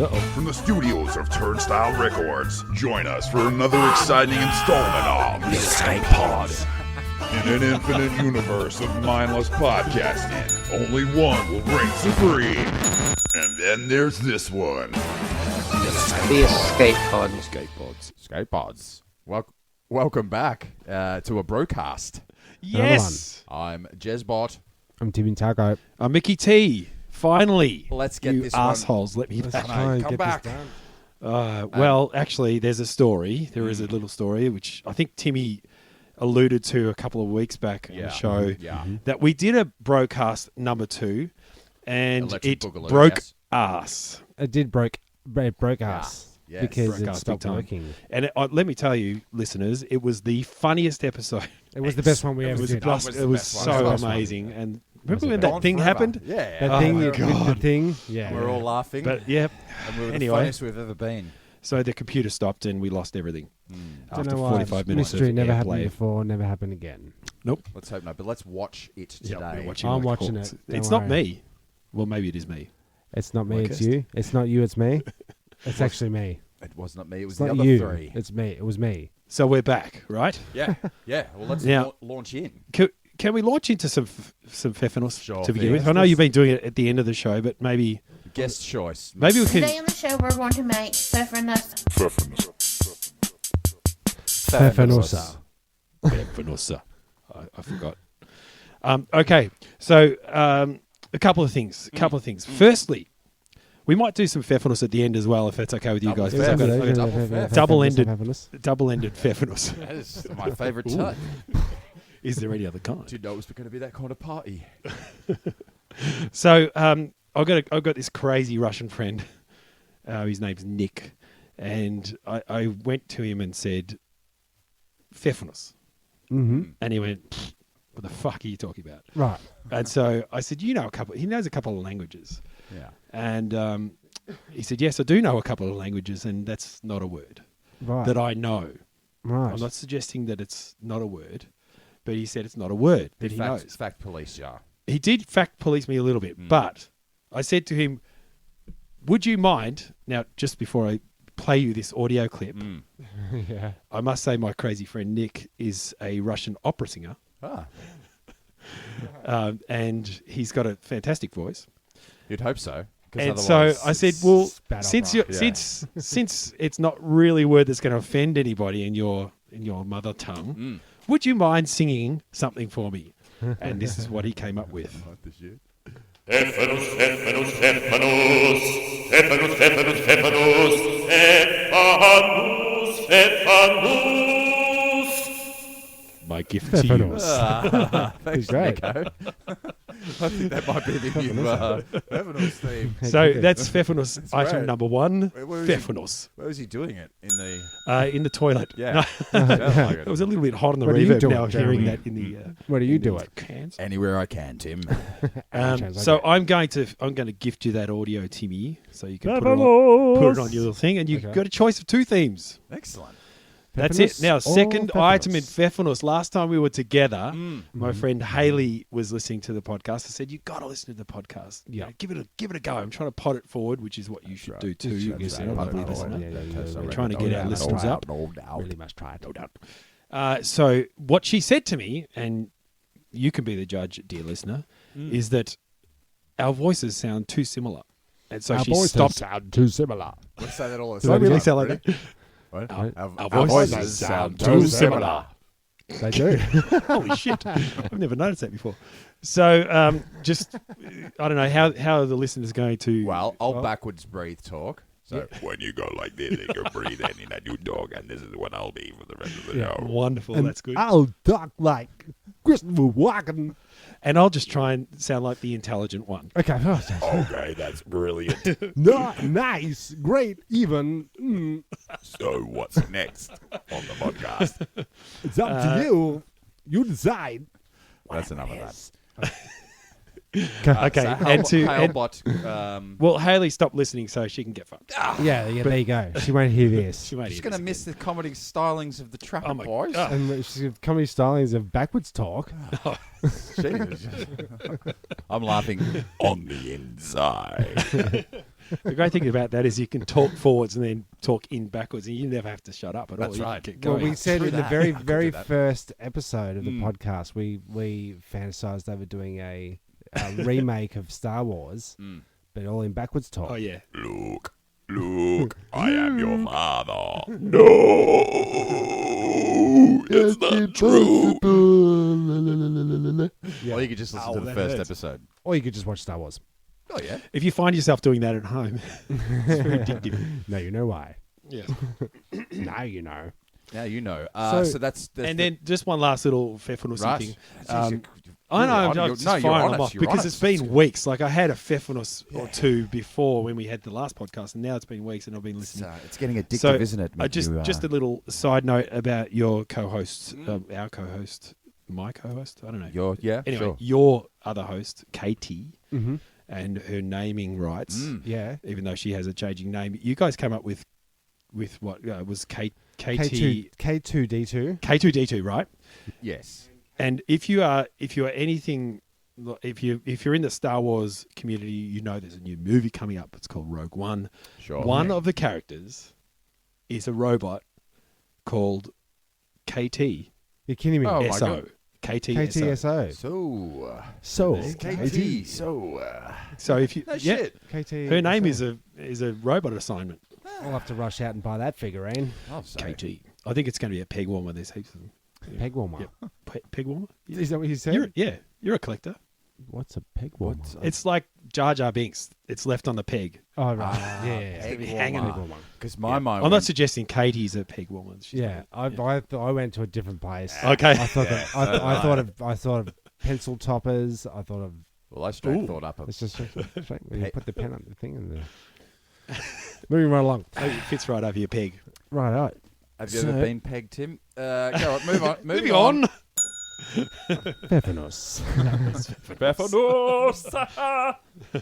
From the studios of Turnstile Records, join us for another exciting installment of The Escape Pod. In an infinite universe of mindless podcasting, only one will reign supreme. And then there's this one. The Escape Pod. Escape Pods. Welcome back to a broadcast. Yes. I'm Jezbot. I'm Timmy Taco. I'm Mickey T. Finally. Let's get you this assholes. Let me back. try and Come get back. this done. Well, actually, there's a story. There is a little story, which I think Timmy alluded to a couple of weeks back on the show. Yeah. That we did a broadcast number 2, and Electric it Boogaloo, broke yes. us. It broke us Yes. because Broke it us stopped big time. working. And let me tell you, listeners, it was the funniest episode. It was the best one we ever did. was the It was best one. so It was the best one. amazing. And Was remember the when best. that thing Gone happened? forever. Yeah. That thing, my the God. thing, yeah. We're all laughing. But yeah, and we were the anyway. funniest we've ever been. so the computer stopped and we lost everything Don't after know why. 45 minutes Mystery of never airplay. happened before, never happened again. Let's hope not. But let's watch it today. Yeah, we're watching I'm like watching hawks. it, don't It's not worry. me. Well, maybe it is me. It's not me, it's Podcast. you. It's not you, it's me. It's actually me. It was not me. It was It's the not other you. three. It's me. It was me. So we're back, right? Yeah. Yeah. Well, let's Now- launch in. Can we launch into some Pfeffernuss Sure to begin thing. with? I know you've been doing it at the end of the show, but maybe Guest choice. we Today can. on the show, we're going to make Pfeffernuss. Pfeffernussa. Pfeffernuss. I forgot. Okay, so a couple of things. Firstly, we might do some Pfeffernuss at the end as well, if that's okay with you guys. Double because I've got Pfeffernuss. a- Double Pfeffernuss. Double-ended. Pfeffernuss. double-ended Pfeffernuss. That is my favourite type. Is there any other kind? Didn't know it was going to be that kind of party. So I've got this crazy Russian friend. His name's Nick, and I went to him and said, "Pfeffernuss," Mm-hmm. and he went, "Pfft, "What the fuck are you talking about?" Right. And so I said, "You know a couple." He knows a couple of languages, Yeah. and he said, "Yes, I do know a couple of languages, and that's not a word Right. that I know." right. I'm not suggesting that it's not a word, but he said it's not a word that he knows. Fact police, yeah. He did fact police me a little bit, but I said to him, "Would you mind now?" Just before I play you this audio clip, yeah. I must say my crazy friend Nick is a Russian opera singer, Ah, and he's got a fantastic voice. you'd hope so. 'Cause And so otherwise I said, it's- "Well, bad since opera. you since it's not really a word that's going to offend anybody in your mother tongue, would you mind singing something for me?" And this is what he came up with. Stephanus, Stephanus, Stephanus, Stephanus, Stephanus, Stephanus, Stephanus, Stephanus. My gift to you. Pfeffernuss. Thanks, great. Nico. I think that might be the new Pfeffernuss theme. So that's Pfeffernuss item great. number 1. Where was he? Pfeffernuss Where was he doing it? In the toilet. Yeah. No, Sounds like it was a little bit hot on the What do you reverb. do Now it, hearing Jeremy? that in the Where do you do it? cans. Anywhere I can, Tim. So I'm going to gift you that audio, Timmy, so you can put it on your little thing, and you've Okay. got a choice of 2 themes. Excellent. That's it. Pfeffernuss Now, or second item in Pfeffernuss? Pfeffernuss. Last time we were together, Mm. my friend Haley was listening to the podcast. I said, "You got to listen to the podcast. Yeah. Give it a go." I'm trying to pot it forward, which is what you should do too. You That's listener, right. lovely Pot it listener. forward. Yeah. We're trying to get our listeners up. No doubt. Really must try it. No doubt. So what she said to me, and you can be the judge, dear listener, is that our voices sound too similar, and so Our she voices stopped. sound too similar. Let's say that all the Does that time. really sound like that? What? Our voices sound too similar. They do. Holy shit! I've never noticed that before. So just I don't know how are the listeners going to. Well, I'll backwards breathe talk. So When you go like this, you breathe in and you talk, and this is what I'll be for the rest of the Yeah. show. Wonderful. And That's good. I'll talk like Christopher Walken. And I'll just try and sound like the intelligent one. Okay. Okay, that's brilliant. Nice. Great. Even. So what's next on the podcast? It's up to you. You decide. that's enough of that. Okay, and to and, Halebot, well, Haley stopped listening so she can get fucked. Yeah, there you go. She won't hear this. She might she's hear going to this miss again. the comedy stylings of the Trapper Oh my Boys. God. And she's got comedy stylings of backwards talk. Jesus. I'm laughing. On the inside. The great thing about that is you can talk forwards and then talk in backwards, and you never have to shut up at all. That's You can right. keep Well, going. we said True in the that. very, I could very do that. first episode of the podcast, we fantasized over doing a remake of Star Wars, but all in backwards talk. Oh yeah. Luke, I am your father. No, it's not true. Or you could just listen to the that first hurts. episode. Or you could just watch Star Wars. Oh, yeah. If you find yourself doing that at home, it's very addictive. Now you know why. Yeah. Now you know. Now you know. So- So that's And then just one last little Fefunus right. thing. Jeez, I know, I'm you're- just no, you're firing them honest, off you're because honest. it's been weeks. Like I had a Fefunus or two before when we had the last podcast, and now it's been weeks, and I've been listening. It's getting addictive, So, isn't it? just a little side note about your co-host, our co-host, my co-host. I don't know. Anyway, Anyway, sure. your other host, Katie, Mm-hmm. and her naming rights, Yeah. even though she has a changing name. You guys came up with what was KT K2D2. K2D2, right? Yes. And if you are anything, if you're in the Star Wars community, you know there's a new movie coming up. It's called Rogue One. Sure. One of the characters is a robot called KT You're kidding me. Oh, my SO. God. KTSO. So, So, KT. So if you No shit. KT. her name is a robot assignment. I'll have to rush out and buy that figurine. Oh, sorry. KT. I think it's going to be a peg warmer. There's heaps of them. Peg warmer. Yep. Peg warmer. Is that what you said? You're a collector. What's a peg warmer? It's like Jar Jar Binks. It's left on the peg. Oh, right. yeah. It's gonna be Peg hanging. warmer. Peg warmer. Because my mind I'm not went- suggesting Katie's a peg warmer. She's Yeah, not. I went to a different place. Okay. I thought that, I thought of pencil toppers. I thought of Well, I straight thought up. it's just straight, you put the pen on the thing and moving right along. Oh, it fits right over your peg. Right, right. Have you ever So- been pegged, Tim? Go on, move on. Moving on. Peppernos.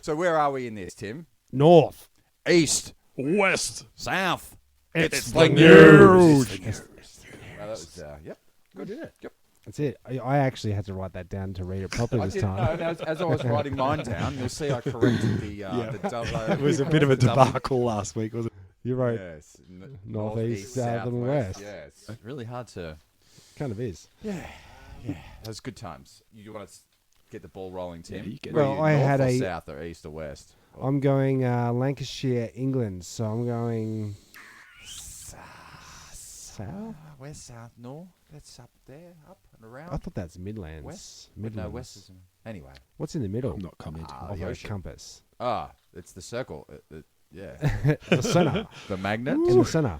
So where are we in this, Tim? North. East, West. south. It's the news. Well, that was, yep. Good, isn't it? Yep. That's it. I actually had to write that down to read it properly I this didn't know. time. And as I was writing mine down, you'll see I corrected the double. It was a bit of a debacle last week, wasn't You wrote Yes. Northeast, south, and west. Yes. Really hard to. kind of is. Yeah. Those good times. You want to get the ball rolling, Tim? Yeah, you get Were it. Well, you I north had or a- south or east or west. I'm going Lancashire, England. So I'm going south. West, south, north. That's up there, up and around. I thought that's Midlands. West. Midlands. No, west is. Anyway. What's in the middle I'm not commenting. of the a ocean. compass? It's the circle. Yeah. The centre. The magnet. In the centre.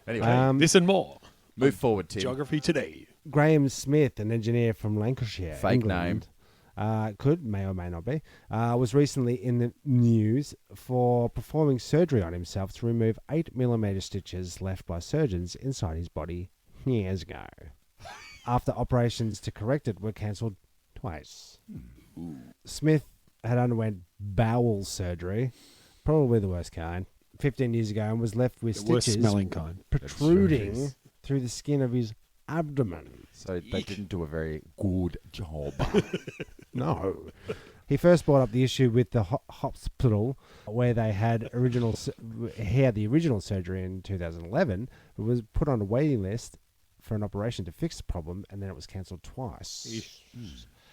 Anyway, This and more. move forward, Tim. Geography today. Graham Smith, an engineer from Lancashire, Fake England, may or may not be, was recently in the news for performing surgery on himself to remove 8mm stitches left by surgeons inside his body years ago. After operations to correct it were cancelled twice. Smith had underwent bowel surgery, probably the worst kind, 15 years ago, and was left with The worst stitches smelling kind. protruding through the skin of his abdomen. So they didn't do a very good job. No. He first brought up the issue with the hospital where they had he had the original surgery in 2011, but was put on a waiting list for an operation to fix the problem, and then it was cancelled twice.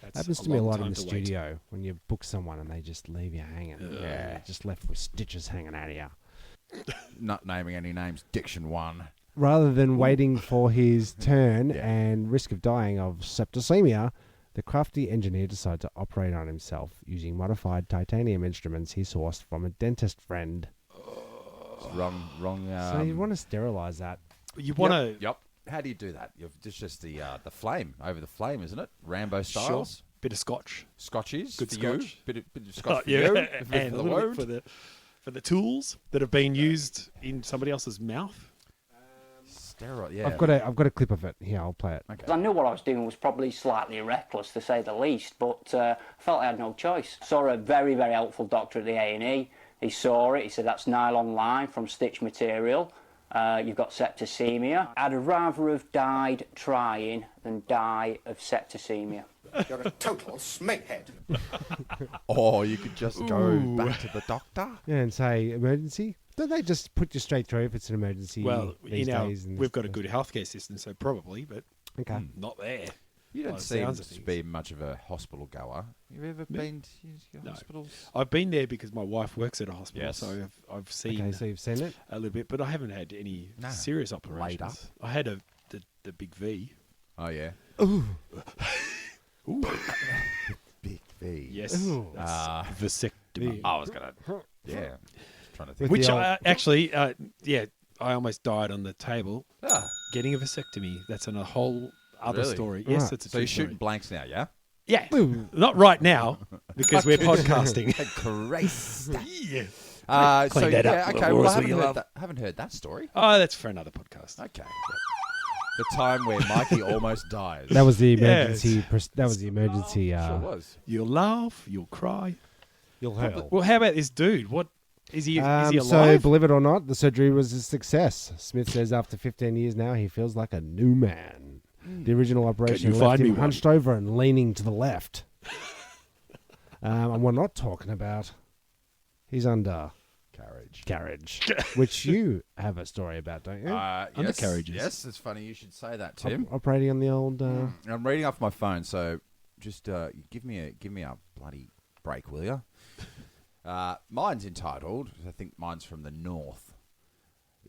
That's Happens to me a long lot in time the to wait. studio when you book someone and they just leave you hanging. Yeah, just left with stitches hanging out of you. Not naming any names. Diction 1. Rather than waiting for his turn Yeah. and risk of dying of septicemia, the crafty engineer decided to operate on himself using modified titanium instruments he sourced from a dentist friend. Wrong. So you want to sterilize that? You want to Yep. How do you do that? It's just the flame over the flame, isn't it? Rambo styles. bit of scotch. Scotches. Good for you. scotch. Bit of scotch for yeah, you. and For a the little wound. bit for the tools that have been used in somebody else's mouth. Sterile. Yeah. I've got a clip of it here. I'll play it. Okay. I knew what I was doing was probably slightly reckless, to say the least, but I felt I had no choice. Saw a very, very helpful doctor at the A&E. He saw it. He said, that's nylon line from stitch material. You've got septicemia. I'd rather have died trying than die of septicemia. You're a total snakehead. Or you could just go back to the doctor. Yeah, and say emergency. Don't they just put you straight through if it's an emergency? Well, these days? we've got a good healthcare system, so probably, but Okay. not there. You By don't the seem sounds of to things. be much of a hospital goer. Have you ever been to No. hospitals? I've been there because my wife works at a hospital, Yes. so I've seen Okay, so you've seen it. a little bit, but I haven't had any No. serious operations. I had the big V. Oh, yeah. Big V. Yes, Ooh. vasectomy. I was going to... Yeah. Trying to think. With Which the old- actually, I almost died on the table Ah, getting a vasectomy. That's a whole other Really? story. Yes, Right. that's a so true you're story. shooting blanks now, yeah? Yeah, not right now because we're podcasting. Christ. Yeah. So, Clean that up, yeah, little okay. boys, Well, I will you love? haven't heard that story. Oh, that's for another podcast. Okay. The time where Mikey almost dies. That was the Yes. emergency. That was the emergency. Sure was. You'll laugh, you'll cry. You'll hurl. Well, how about this dude? What is he? Is he So, alive? believe it or not, the surgery was a success. Smith says after 15 years now, he feels like a new man. The original operation you left find me him one? hunched over and leaning to the left. And we're not talking about his undercarriage, which you have a story about, don't you? Undercarriages. Yes, it's funny you should say that, Tim. Operating on the old. I'm reading off my phone, so just give me a bloody break, will you? Mine's entitled, I think mine's from the north.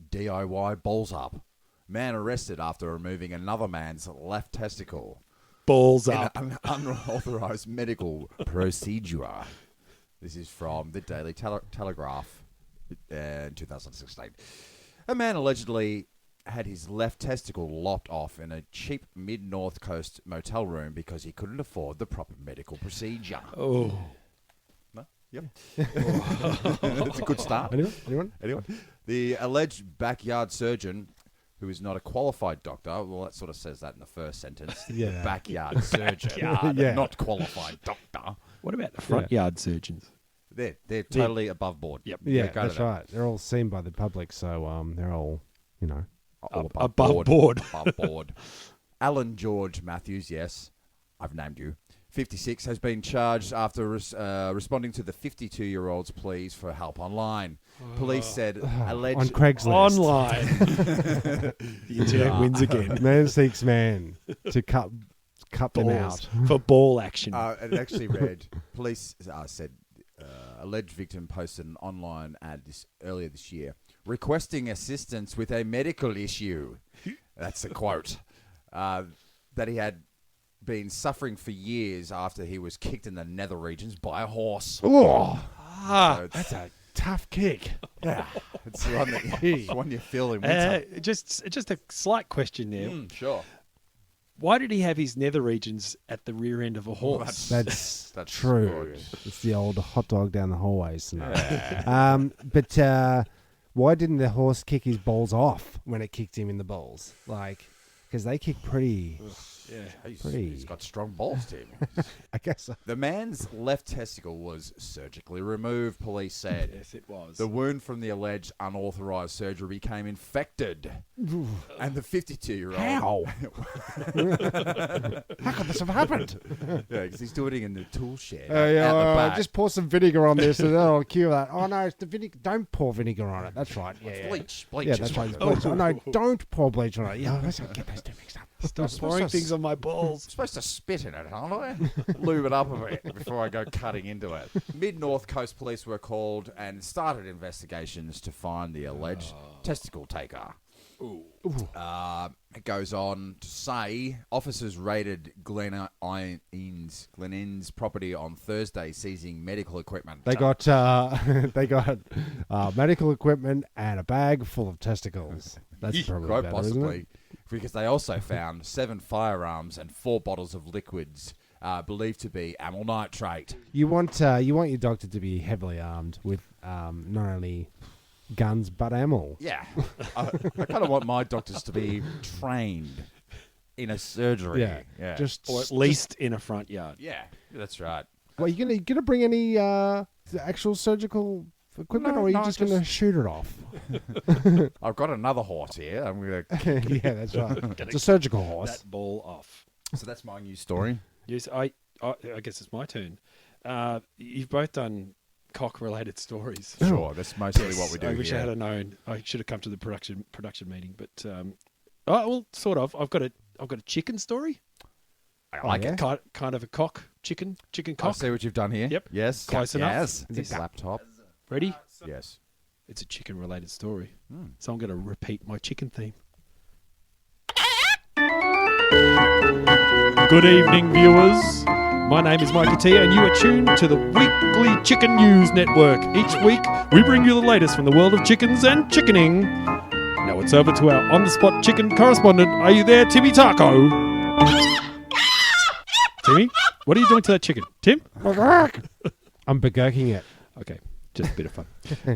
DIY balls up. Man arrested after removing another man's left testicle Balls in up. an unauthorized medical procedure. This is from the Daily Telegraph in 2016. A man allegedly had his left testicle lopped off in a cheap mid-North Coast motel room because he couldn't afford the proper medical procedure. Oh, No? Yep. It's a good start. Anyone? Anyone? The alleged backyard surgeon, who is not a qualified doctor, well, that sort of says that in the first sentence. Yeah. The backyard surgeon, Yeah. not qualified doctor. what about the front yard surgeons? They're totally above board. Yep. Yeah, go to that's them. right. They're all seen by the public, so they're all, All Above board. Above board. Alan George Matthews, yes, I've named you. 56 has been charged after responding to the 52-year-old's pleas for help online. Police said alleged on Craigslist. Online. The internet wins again. Man seeks man to cut them Balls. out. For ball action. it actually read, police said alleged victim posted an online ad earlier this year requesting assistance with a medical issue. That's a quote. That he had been suffering for years after he was kicked in the nether regions by a horse. Oh, So that's a tough kick. yeah, it's the one, the one you feel in winter. just a slight question there. Sure. Why did he have his nether regions at the rear end of a horse? That's That's true. good. It's the old hot dog down the hallway scenario. But why didn't the horse kick his balls off when it kicked him in the balls? Because they kick pretty. He's got strong balls, Tim. I guess. So. The man's left testicle was surgically removed, police said. Yes, it was. The wound from the alleged unauthorized surgery became infected. And the 52-year-old... How? How could this have happened? Yeah, because he's doing it in the tool shed. out the back. Just pour some vinegar on this and that'll cure that. Oh no, it's the vinegar. Don't pour vinegar on it. That's right. Yeah, Bleach. yeah, that's right. Bleach. Oh no, don't pour bleach on it. Yeah, let's not get those two mixed up. Stop pouring things on my balls. I'm supposed to spit in it, aren't I? Lube it up a bit before I go cutting into it. Mid-North Coast police were called and started investigations to find the alleged testicle taker. It goes on to say officers raided Glen Inn's property on Thursday, seizing medical equipment. They got medical equipment and a bag full of testicles. That's probably Quite better, isn't possibly, it? because they also found 7 firearms and 4 bottles of liquids believed to be amyl nitrate. You want your doctor to be heavily armed with not only guns but ammo. Yeah, I kind of want my doctors to be trained in a surgery. Yeah. Just Or at least in a front yard. yeah, that's right. Well, you gonna bring any actual surgical equipment, No, or are you no, just gonna shoot it off? I've got another horse here. I'm gonna. Yeah, that's right. It's a surgical horse. That ball off. So that's my news story. Yes, I guess it's my turn. You've both done cock-related stories. Sure, that's mostly what we do. I wish I here. had known. I should have come to the production meeting, but well, sort of. I've got a chicken story. I like yeah? it. Kind of a chicken I cock. see what you've done here. Yep. Yes. Close enough. Yes. Is it Laptop. Ready? Yes. It's a chicken-related story. Hmm. So I'm going to repeat my chicken theme. Good evening, viewers. My name is Mikey T, and you are tuned to the Weekly Chicken News Network. Each week, we bring you the latest from the world of chickens and chickening. Now it's over to our on-the-spot chicken correspondent. Are you there, Timmy Taco? Timmy, what are you doing to that chicken? Tim? I'm begurking it. Okay, just a bit of fun.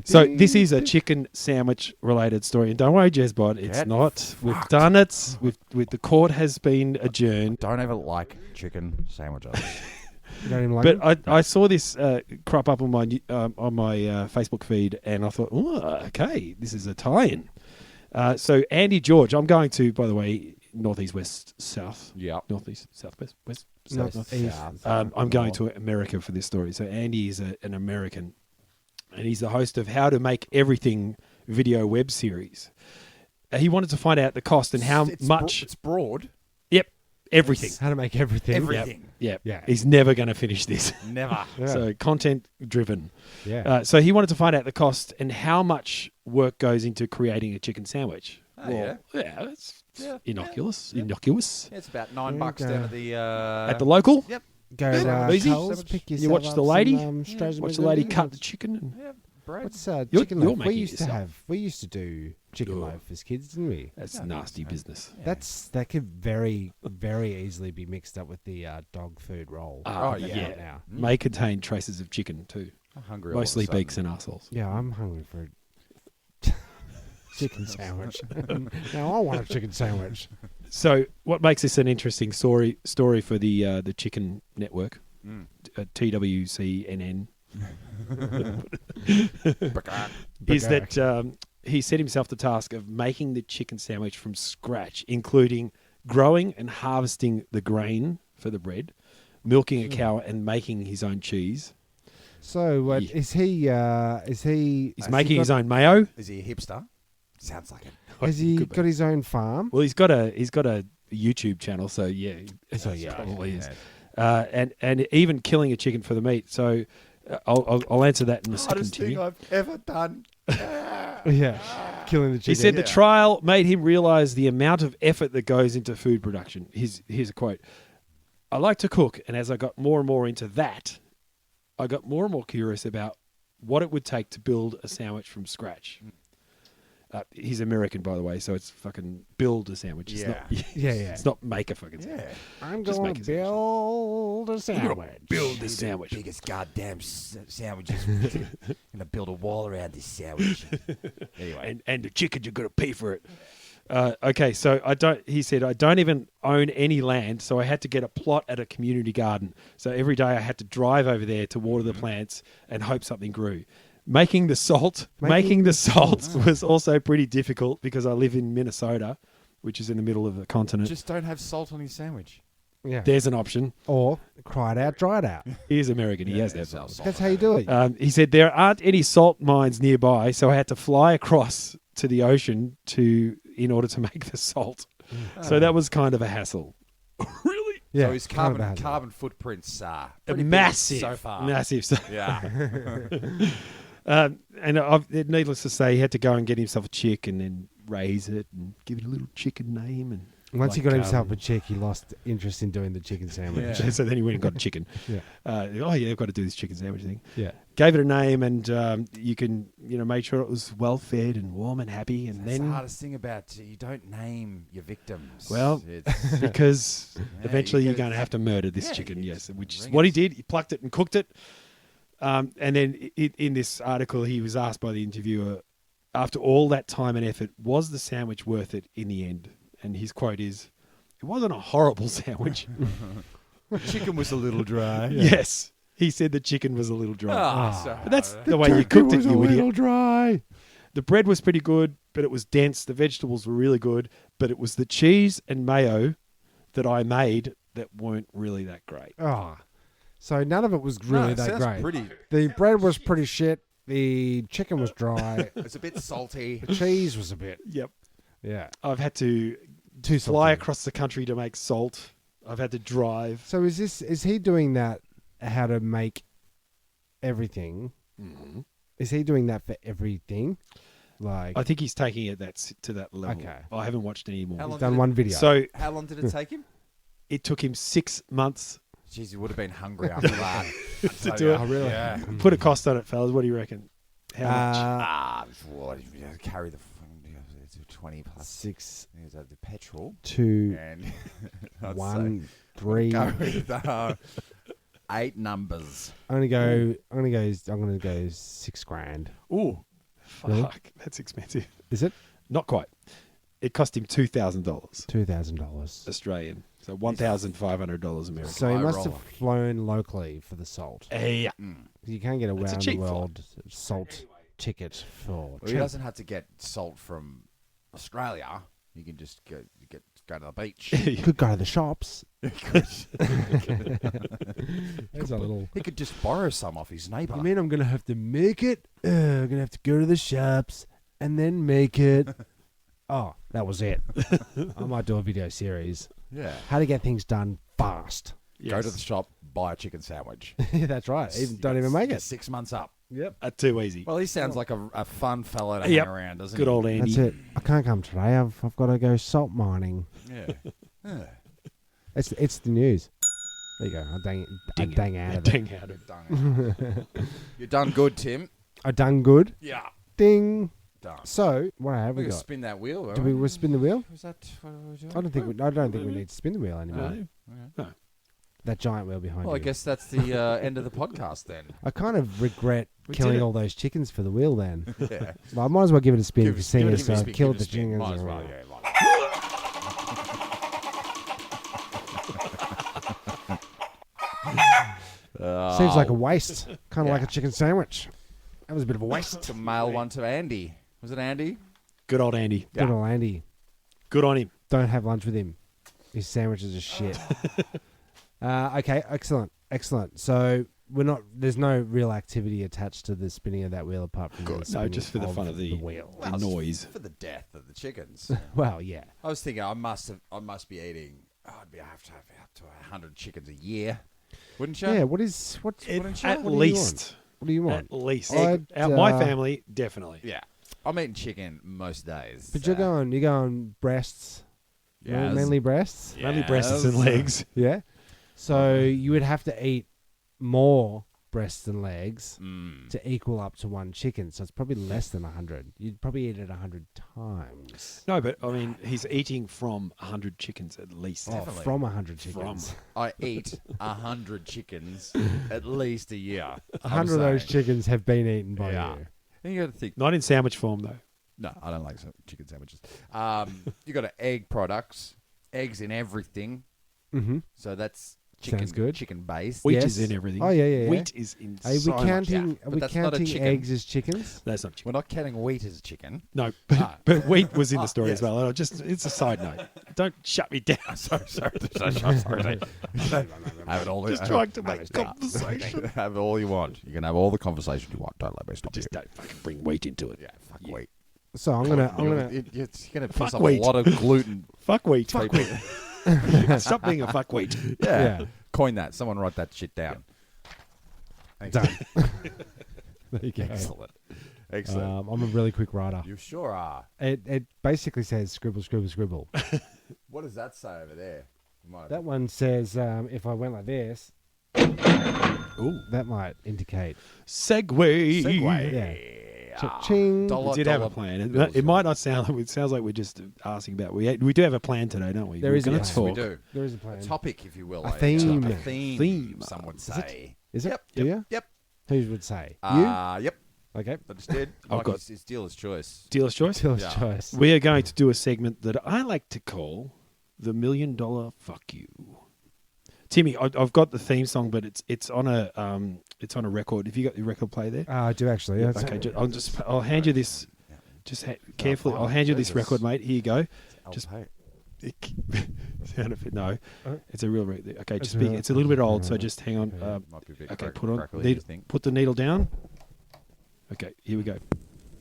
So this is a chicken sandwich related story, and don't worry, Jezbot, it's Get not. We've done it. The court has been adjourned. Don't ever like chicken sandwiches. You don't even like But it? I saw this crop up on my Facebook feed, and I thought, oh, okay, this is a tie-in. So Andy George, I'm going to, by the way, northeast, west, south. Yep. Northeast, southwest, west, North, south. east. I'm going to America for this story. So Andy is an American, and he's the host of How to Make Everything video web series. He wanted to find out the cost and how much. It's broad. Yep, everything. How to make everything. Everything. Yep. Yeah. He's never going to finish this. Never. Yeah. So content driven. Yeah. So he wanted to find out the cost and how much work goes into creating a chicken sandwich. Oh, yeah. It's Yeah. innocuous. Innocuous. It's about Yeah, $9 down at the At the local, Yep. Go Yeah. to Easy. Coles, pick You yourself watch up the lady? some, straws watch and the lady everything. cut the chicken. And Yeah. Bread. What's You're chicken loaf? making We it used to yourself. have. We used to do chicken Ugh. loaf as kids, didn't we? That's nasty business. That could very easily be mixed up with the dog food roll. Oh, that yeah. out now. May contain traces of chicken too. I'm hungry. all of a Mostly sudden. beaks and assholes. Yeah, I'm hungry for a chicken sandwich. Now I want a chicken sandwich. So, what makes this an interesting story for the chicken network, TWCNN, is that he set himself the task of making the chicken sandwich from scratch, including growing and harvesting the grain for the bread, milking a cow, and making his own cheese. So, what Yeah. is he? Is he? He's making his own mayo. Is he a hipster? Sounds like it. Has he Could be. got his own farm? Well, he's got a YouTube channel, so yeah, So, yeah, probably is. Yeah. And even killing a chicken for the meat. So I'll answer that in a second. Hardest thing Timmy. I've ever done. Yeah, killing the chicken. He said the trial made him realize the amount of effort that goes into food production. Here's a quote. I like to cook, and as I got more and more into that, I got more and more curious about what it would take to build a sandwich from scratch. He's American, by the way, so it's fucking build a sandwich. It's not, Yeah. It's not make a fucking sandwich. Yeah. I'm Just going make to a build a sandwich. Build a sandwich. Biggest goddamn sandwiches. Gonna build a wall around this sandwich. Anyway, And the chickens are going to pay for it. Okay, so he said, I don't even own any land, so I had to get a plot at a community garden. So every day I had to drive over there to water the plants and hope something grew. Making the salt was also pretty difficult because I live in Minnesota, which is in the middle of the continent. Just don't have salt on your sandwich. Yeah. There's an option. Or cry it out, dry it out. He is American. He has that. Salt. That's how you do it. He said there aren't any salt mines nearby, so I had to fly across to the ocean in order to make the salt. So that was kind of a hassle. Really? Yeah. So his kind of a hassle. carbon footprints are pretty big Massive. so far. Massive. So, Yeah. needless to say, he had to go and get himself a chick and then raise it and give it a little chicken name. And Once he like, got himself a chick, he lost interest in doing the chicken sandwich. Yeah. so then he went and got a chicken. Yeah. I've got to do this chicken sandwich thing. Yeah. Gave it a name, and you can make sure it was well fed and warm and happy. And That's the then hardest thing about you don't name your victims. Well, It's, because eventually you you're gotta- going to have to murder this Yeah, chicken, you yes, just which is ring what he it. did. He plucked it and cooked it. And then in this article, he was asked by the interviewer, after all that time and effort, was the sandwich worth it in the end? And his quote is, it wasn't a horrible sandwich. chicken was a little dry. Yes. He said the chicken was a little dry. But that's Ah. the way you cooked it, you idiot. dry. The bread was pretty good, but it was dense. The vegetables were really good, but it was the cheese and mayo that I made that weren't really that great. Oh, so none of it was really it that sounds great. pretty. The bread was pretty shit. The chicken was dry. It's a bit salty. The cheese was a bit. Yep. Yeah. I've had to Too fly salty. across the country to make salt. I've had to drive. So is he doing that? How to make everything? Mhm. Is he doing that for everything? Like I think he's taking it to that level. Okay. I haven't watched any more. How he's long done did one video. So How long did it take him? it took him 6 months. Jeez, he would have been hungry after that. To do it. oh really? Yeah. Put a cost on it, fellas. What do you reckon? How much? What? You carry the 20 plus 6, is that the petrol 2, and I'd 1, say 3. go with 8 numbers. I'm gonna go 6 grand. Ooh, fuck, Really? that's expensive. Is it Not quite. It cost him $2,000 $2,000? Australian, so $1,500 American. So he High must roller. have flown locally for the salt. Yeah. You can't get a It's a round the cheap world salt ticket for. Well, he doesn't have to get salt from Australia. You can just go to the beach. You could go to the shops. There's a little. He could just borrow some off his neighbour. You mean I'm gonna have to make it? I'm gonna have to go to the shops and then make it. Oh, that was it. I might do a video series. Yeah. How to get things done fast. Go to the shop, buy a chicken sandwich. That's right. Don't even make it. 6 months up. Yep. Too easy. Well, he sounds like a fun fellow to Yep. hang around, doesn't Good he? old Andy. That's it. I can't come today. I've got to go salt mining. Yeah. Yeah. It's the news. There you go. I dang out of it. Dang out of it. Done it. You've done good, Tim. I done good. Yeah. Ding. Done. So what have We're we going to got? spin that wheel. Do we spin the wheel? Was that what are we doing? I don't think we need to spin the wheel anymore. No. That giant wheel behind Well, I you. guess that's the end of the podcast then. I kind of regret We killing did it. all those chickens for the wheel. Then, Yeah. well, I might as well give it a spin Give for it- seeing give it- as give it a I spin, killed give the it a spin. chickens. Might as well, already. yeah. Seems like a waste, kind of like Yeah. a chicken sandwich. That was a bit of a waste. To mail one to Andy. Was it Andy? Good old Andy. Good old Andy. Good on him. Don't have lunch with him. His sandwiches are shit. Okay, excellent. So we're not. There's no real activity attached to the spinning of that wheel apart from the No, spinning just for the fun of the wheel. Well, it's noise. for the death of the chickens. Well, yeah. I was thinking I must be eating. I have to have up to 100 chickens a year, wouldn't you? Yeah. What's At what do you want? least. What do you want? At least. I'd, My family, definitely. Yeah. I'm eating chicken most days. But you're going breasts. Yes. Mainly breasts. Mainly breasts and legs. Yeah. So you would have to eat more breasts and legs to equal up to one chicken. So it's probably less than 100. You'd probably eat it 100 times. No, but I mean, he's eating from 100 chickens at least. Oh, from 100 chickens. I eat 100 chickens at least a year. 100 of those chickens have been eaten by Yeah. you. And you got to think. Not in sandwich form, though. No, I don't like chicken sandwiches. You got egg products, eggs in everything. Mm-hmm. So that's chicken. Sounds good. Chicken based. Wheat Yes. is in everything. Oh, yeah. Wheat is in Are we so much. counting? yeah, Are but we that's not a counting chicken. eggs as chickens? That's not chicken. We're not counting wheat as a chicken. No, but wheat was in the story yes. as well. It's a side note. Don't shut me down. sorry. Have it all. Just trying to make conversation. Have it all you want. You can have all the conversation you want. Don't let me stop Just you. don't fucking bring wheat into it. Yeah, fuck wheat. So I'm gonna. It's gonna piss Fuck off wheat. a lot of gluten. Fuck wheat. Fuck Fuck wheat. Stop being a fuck wheat. Yeah. Yeah. Coin that. Someone write that shit down. Thanks. Done. There you go. Excellent. Excellent. I'm a really quick writer. You sure are. It basically says scribble, scribble, scribble. What does that say over there? You might have- That one says if I went like this, Ooh. that might indicate. Segway. Segway. Yeah. Ah, Cha-ching. dollar- We did have a dollar plan. bills. It might not sound. It sounds like we're just asking about. We do have a plan today, don't we? There We're is a gonna plan. talk. We do. There is a plan. A topic, if you will. A theme. A theme. Theme. Some would say. Is it? Yep. Do Yep. you? Yep. Who would say? Yep. You? Okay. I just did. I've Like got- it's dealer's choice. Dealer's choice. Dealer's Yeah. choice. We are going to do a segment that I like to call the $1 Million Fuck You. Timmy, I've got the theme song, but it's on a record. Have you got the record play there? I do actually. Yeah, Okay, I'll hand you this. Just carefully. I'll hand you this record, mate. Here you go. Just Sound effect. No, it's a real. Okay, It's just speak. real- It's a little bit old, so just hang on. Might be a bit Okay, crackly, you think? put the needle down. Okay, here we go.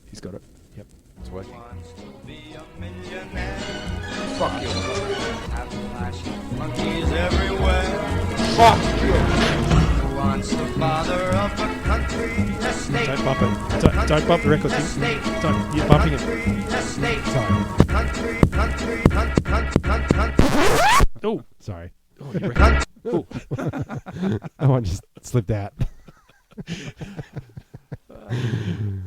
He's got it. Yep. It's working. Don't bump it. Don't bump the record. Don't. You're bumping it. Sorry. Oh. Sorry. Oh, you reckon? Oh. That one just slipped out.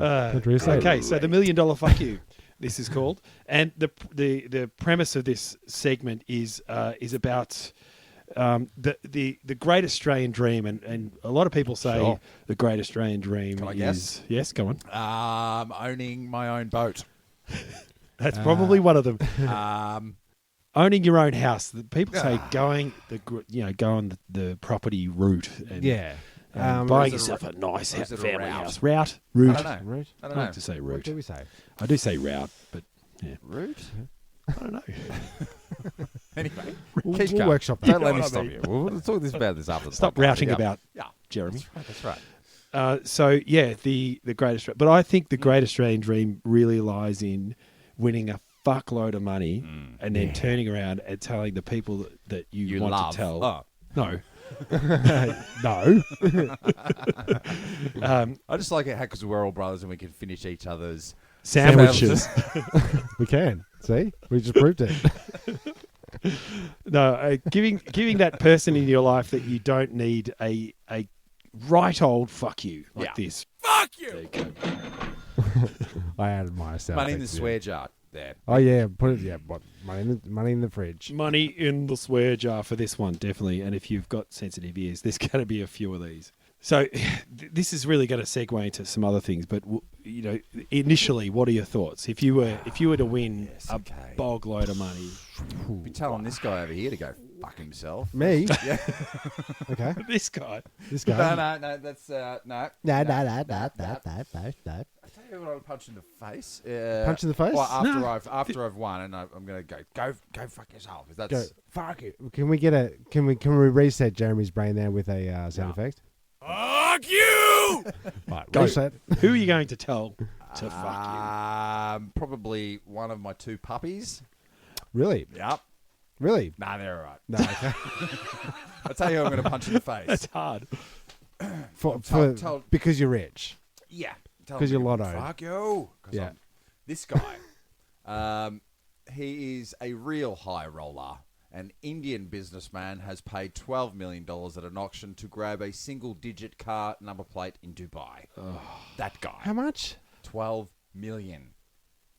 Okay, so the $1 million fuck you. This is called, and the premise of this segment is about the great Australian dream, and a lot of people say Sure. the great Australian dream Can I is guess? Yes, go on. Owning my own boat. That's probably one of them. Owning your own house. The people say going the property route and Yeah. buying is it a yourself a nice or is it a family route? house. Route. I don't know. Root? I I don't like know. to say What route. do we say? I do say route, but yeah, Root? I don't know. Anyway, We'll keep going. workshop that. Don't let You know me what I stop mean. you. We'll talk about this after the Stop podcast. routing Yeah. about Yeah, Jeremy. that's right. So yeah, the great Australian, but I think the great Australian dream really lies in winning a fuckload of money and then turning around and telling the people that you want love. to tell. Oh. No, No. I just like it because we're all brothers and we can finish each other's sandwiches. We can. See? We just proved it. No, giving that person in your life that you don't need a right old fuck you like Yeah. this. Fuck There you. you go. I added myself. Money in the swear jar there. Oh yeah, put it. Yeah, what money in the fridge? Money in the swear jar for this one, definitely. And if you've got sensitive ears, there's going to be a few of these. So this is really going to segue into some other things. But initially, what are your thoughts? If you were to win a okay. bog load of money, Be telling this guy over here to go fuck himself. Me? Yeah. Okay. this guy. This guy. No, that's no. No. I tell you what, I'll punch in the face. Punch in the face? Well, after I've won, and I'm gonna go fuck yourself. Is that Go. Fuck it. Can we reset Jeremy's brain there with a sound effect? fuck you? Right. Go. Reset. Who are you going to tell to fuck Probably one of my two puppies. Really? Yep. Really? Nah, they're all right. No. Okay. I'll tell you who I'm going to punch in the face. you? That's hard. Tell- Because you're rich. Yeah. Tell 'Cause them you're to Lotto. Fuck you. 'Cause Yeah. this guy, he is a real high roller. An Indian businessman has paid $12 million at an auction to grab a single-digit car number plate in Dubai. That guy. How much? 12 million.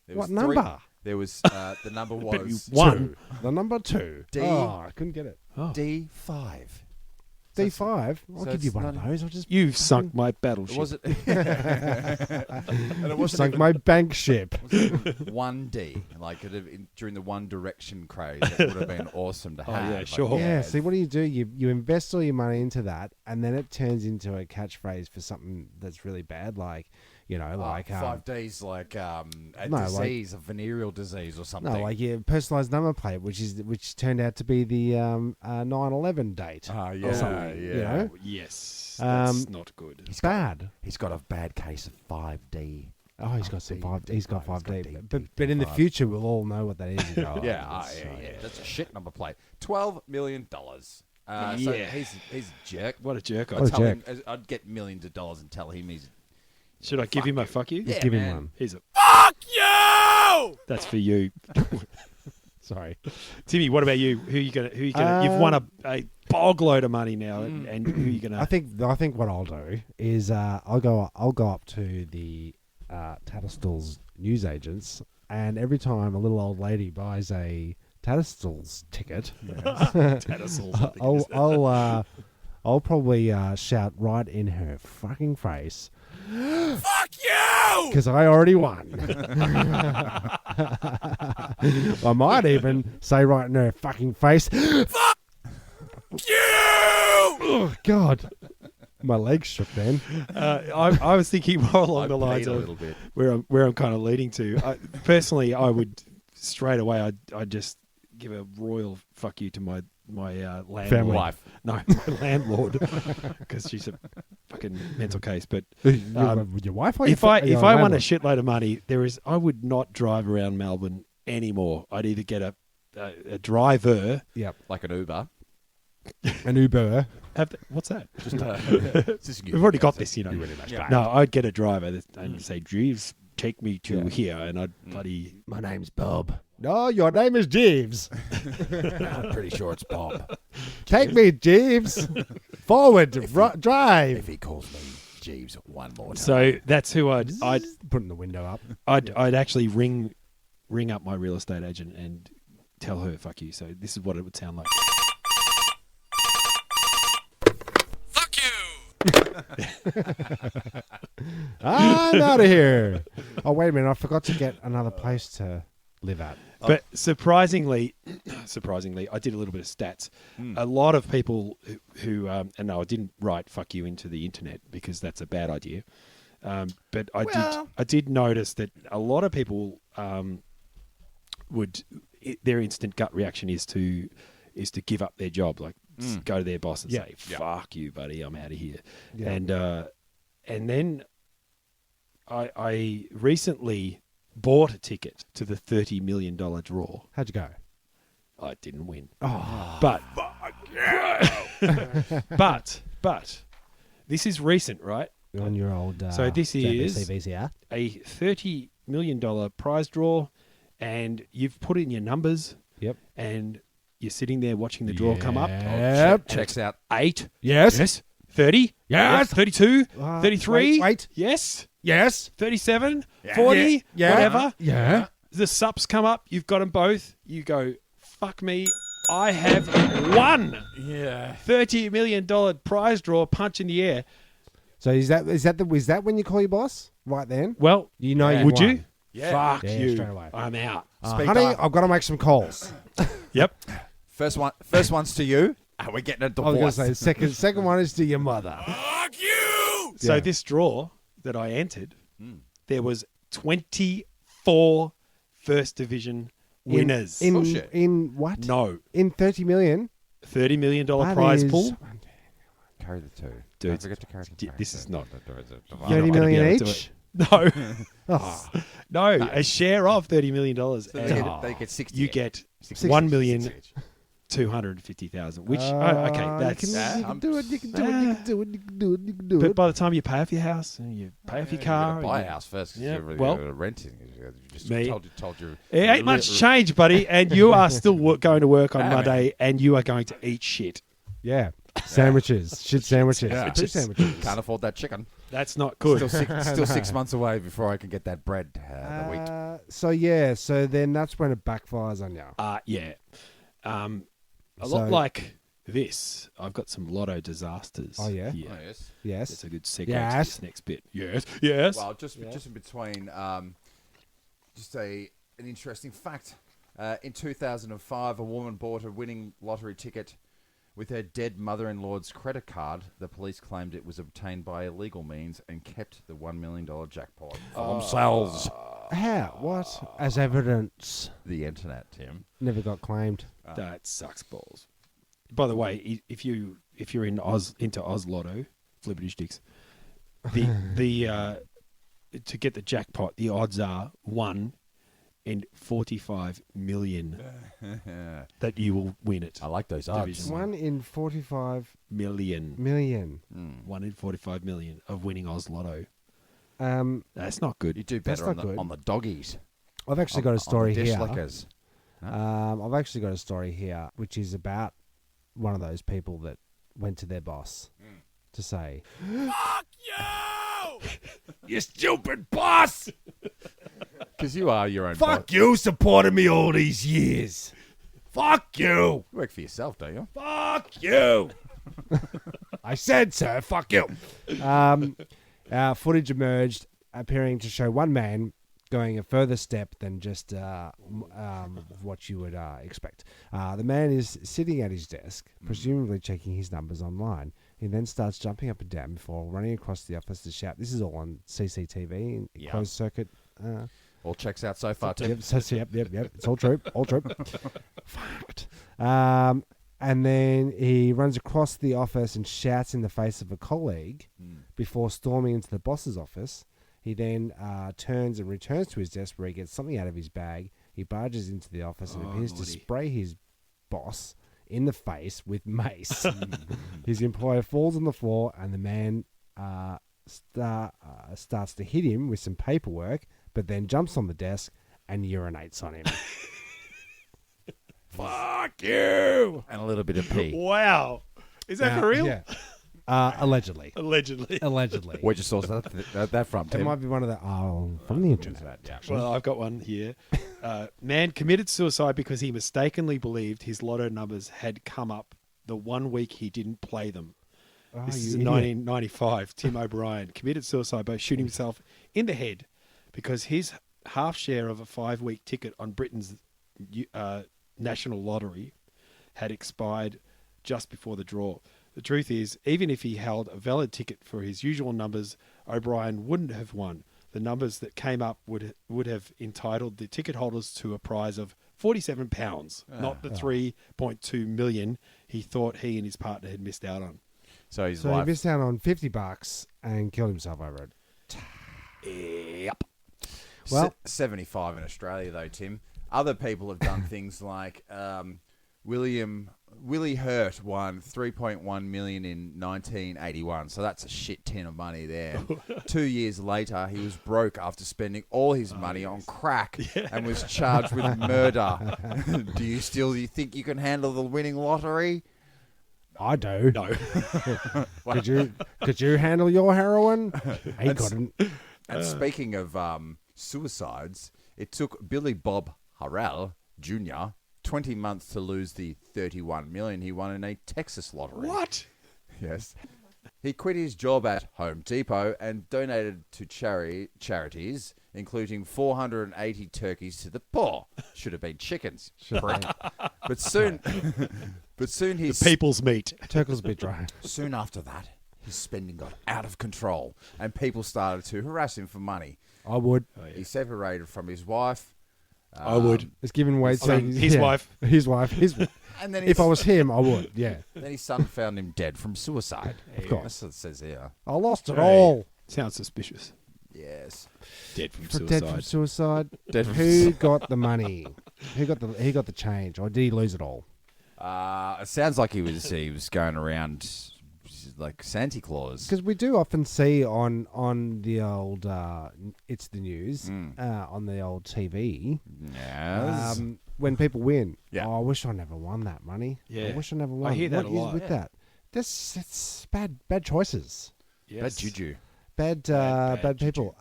There What was three- number? There was the number was One. The number 2. D. Oh, I couldn't get it. D5. D5. I'll so give you it's one of not- those. I'll just. You've sunk my It battleship. wasn't. and it You wasn't sunk even my bank ship. 1D. Like during the One Direction craze, it would have been awesome to have. yeah, but sure. Yeah. See, what do? You invest all your money into that, and then it turns into a catchphrase for something that's really bad, like 5Ds, like a no, like- disease, a venereal disease, or something. no, like your personalized number plate, which turned out to be the 9/11 date. yeah, or something, yeah. You know? Yes, that's not good. It's bad. He's got a bad case of 5D. Oh, he's got some 5. He's got 5D. D, But in the D5. future, we'll all know what that is. and go, oh, Yeah, that's- yeah. That's a shit number plate. $12 million. So Yeah. he's a jerk. What a jerk! What I'd a tell jerk. him, I'd get millions of dollars and tell him he's. Should I give Fuck him a you. fuck you? Yeah, Give him man. one. Here's a Fuck you! that's for you, Sorry. Timmy. What about you? Who you gonna? You've won a bog load of money now, and who you gonna? I think what I'll do is I'll go up to the Tatterstall's newsagents, and every time a little old lady buys a Tatterstall's ticket, Tattersalls, I think it is. I'll probably shout right in her fucking face, Fuck you! because I already won. I might even say right in her fucking face, Fuck you! oh God. My legs shook then. I was thinking more along the lines a of little bit. where I'm kind of leading to. Personally, I would straight away. I'd just give a royal fuck you to my landlord. Family. Wife. No, my landlord, because she's a fucking mental case. But your wife? Or if your I your won a landlord? shitload of money, I would not drive around Melbourne anymore. I'd either get a driver. Yep. Like an Uber. An Uber. What's that? Just We've already got this, you know. Yeah. No, I'd get a driver and say, Jeeves, take me to here, and I'd bloody. My name's Bob. No, your name is Jeeves. I'm pretty sure it's Bob. Take me, Jeeves. Forward, drive. If he calls me Jeeves one more time. So that's who I'd Putting the window up. I'd actually ring up my real estate agent and tell her fuck you. So this is what it would sound like. I'm out of here. Oh, wait a minute. I forgot to get another place to live at. But surprisingly, I did a little bit of stats. A lot of people who and no, I didn't write "fuck you" into the internet because that's a bad idea. But I did notice that a lot of people their instant gut reaction is to give up their job, like go to their boss and say, "Fuck you, buddy, I'm out of here." Yeah. And then I recently bought a ticket to the $30 million draw. How'd you go? I didn't win. Oh, But this is recent, right? on your old. So this is VCR. a $30 million prize draw, and you've put in your numbers. Yep. And you're sitting there watching the draw come up. Yep. Checks out. 8. Yes. Yes. 30. Yes. 32. 33. Wait. Yes. Yes. 37. 40. Yeah. Whatever. Yeah. The sups come up. You've got them both. You go, fuck me. I have won. Yeah. $30 million prize draw, punch in the air. So is that when you call your boss? Right then? Well, You know you would won. you? Yeah. Fuck Yeah, you. straight away. I'm out. Speak Honey, up. I've got to make some calls. Yep. First one's to you. We're getting a I was going to divorce. say second one is to your mother. So Yeah. this draw that I entered, there was 24 First Division winners. Bullshit. In what? No. In 30 million. $30 million That prize is- pool. Carry the two. Dude, Don't forget to carry the this is not- You're 30 not gonna be million able to do each. No. Oh, No. A share of $30 million. They get 60. You get 60. 1,250,000, which, okay, that's... You Yeah, can I'm- do it. You can do it. You can do it. You can do it. You can do But it. by the time you pay off your house, and you pay off your car... Buy a and you- house first. 'Cause Yeah, you're well, renting. You just me. told you. It ain't much change, buddy, and you are still going to work on Ah, Monday, and you are going to eat shit. Yeah. Sandwiches. Shit sandwiches. Yeah. Two sandwiches. Can't afford that chicken. That's not good. Still 6 months away before I can get that bread the week. So then that's when it backfires on you. Yeah. A So- lot like this. I've got some lotto disasters. Oh, yeah? Oh, yes. Yes. That's a good segue Yes. to this next bit. Yes. Yes. Well, just in between, just an interesting fact. In 2005, a woman bought a winning lottery ticket with her dead mother-in-law's credit card. The police claimed it was obtained by illegal means and kept the $1 million jackpot for themselves. How? What? As evidence. The internet, Tim. Never got claimed. That sucks balls. By the way, if you're into Oz Lotto, flippity sticks, the to get the jackpot, the odds are 1 in 45 million that you will win it. I like those odds. Division 1 in 45 million. million. 1 in 45 million of winning Oz Lotto. That's not You good. do That's better not good. on the doggies. I've actually On- got on a the story dish here. lickers. I've actually got a story here, which is about one of those people that went to their boss to say, You stupid boss! Because you are your own boss. Fuck you supporting me all these years. Fuck you. You work for yourself, don't you? Fuck you. I said so, fuck you. Footage emerged appearing to show one man going a further step than just what you would expect. The man is sitting at his desk, presumably checking his numbers online. He then starts jumping up and down before running across the office to shout. This is all on CCTV in closed circuit. All checks out so far, Tim. Yep, yep. It's all true. All true. Fucked. And then he runs across the office and shouts in the face of a colleague before storming into the boss's office. He then turns and returns to his desk where he gets something out of his bag. He barges into the office and appears to spray his boss in the face with mace. His employer falls on the floor and the man starts to hit him with some paperwork, but then jumps on the desk and urinates on him. Fuck you! And a little bit of pee. Wow. Is that for real? Yeah. Allegedly. Allegedly. Allegedly. Where'd you source that from, It Tim? might be one of the from the internet. Yeah. Well, I've got one here. Man committed suicide because he mistakenly believed his lotto numbers had come up the 1 week he didn't play them. This is in 1995. Tim O'Brien committed suicide by shooting himself in the head because his half share of a 5-week ticket on Britain's national lottery had expired just before the draw. The truth is, even if he held a valid ticket for his usual numbers, O'Brien wouldn't have won. The numbers that came up would have entitled the ticket holders to a prize of £47, not the 3.2 million he thought he and his partner had missed out on. So his So wife. he missed out on $50 and killed himself over it. Yep. Well- 75 in Australia, though, Tim. Other people have done things like Willie Hurt won $3.1 million in 1981, so that's a shit tin of money there. 2 years later, he was broke after spending all his money on crack and was charged with murder. Do you think you can handle the winning lottery? I do. No. Could you handle your heroin? He couldn't. And speaking of suicides, it took Billy Bob Harrell Jr. 20 months to lose the $31 million he won in a Texas lottery. What? Yes. He quit his job at Home Depot and donated to charities, including 480 turkeys to the poor. Should have been chickens. Prick. But soon his People's meat. Turkle's a bit dry. soon after that, his spending got out of control, and people started to harass him for money. I would. He separated from his wife. I would. It's giving way to His wife. His wife. And then If I was him, I would. Yeah. then his son found him dead from suicide. Of course. That's what it says here. I lost it Hey. all. Sounds suspicious. Yes. Dead from For suicide. dead from suicide. Dead from Who got the money? Who got the change, or did he lose it all? It sounds like he was going around like Santa Claus. Because we do often see on the old It's the News on the old TV Yes. when people win. Yeah. Oh, I wish I never won that money. Yeah. I wish I never won. hear that What a is lot. with that? That's bad choices. Bad juju. Bad bad people.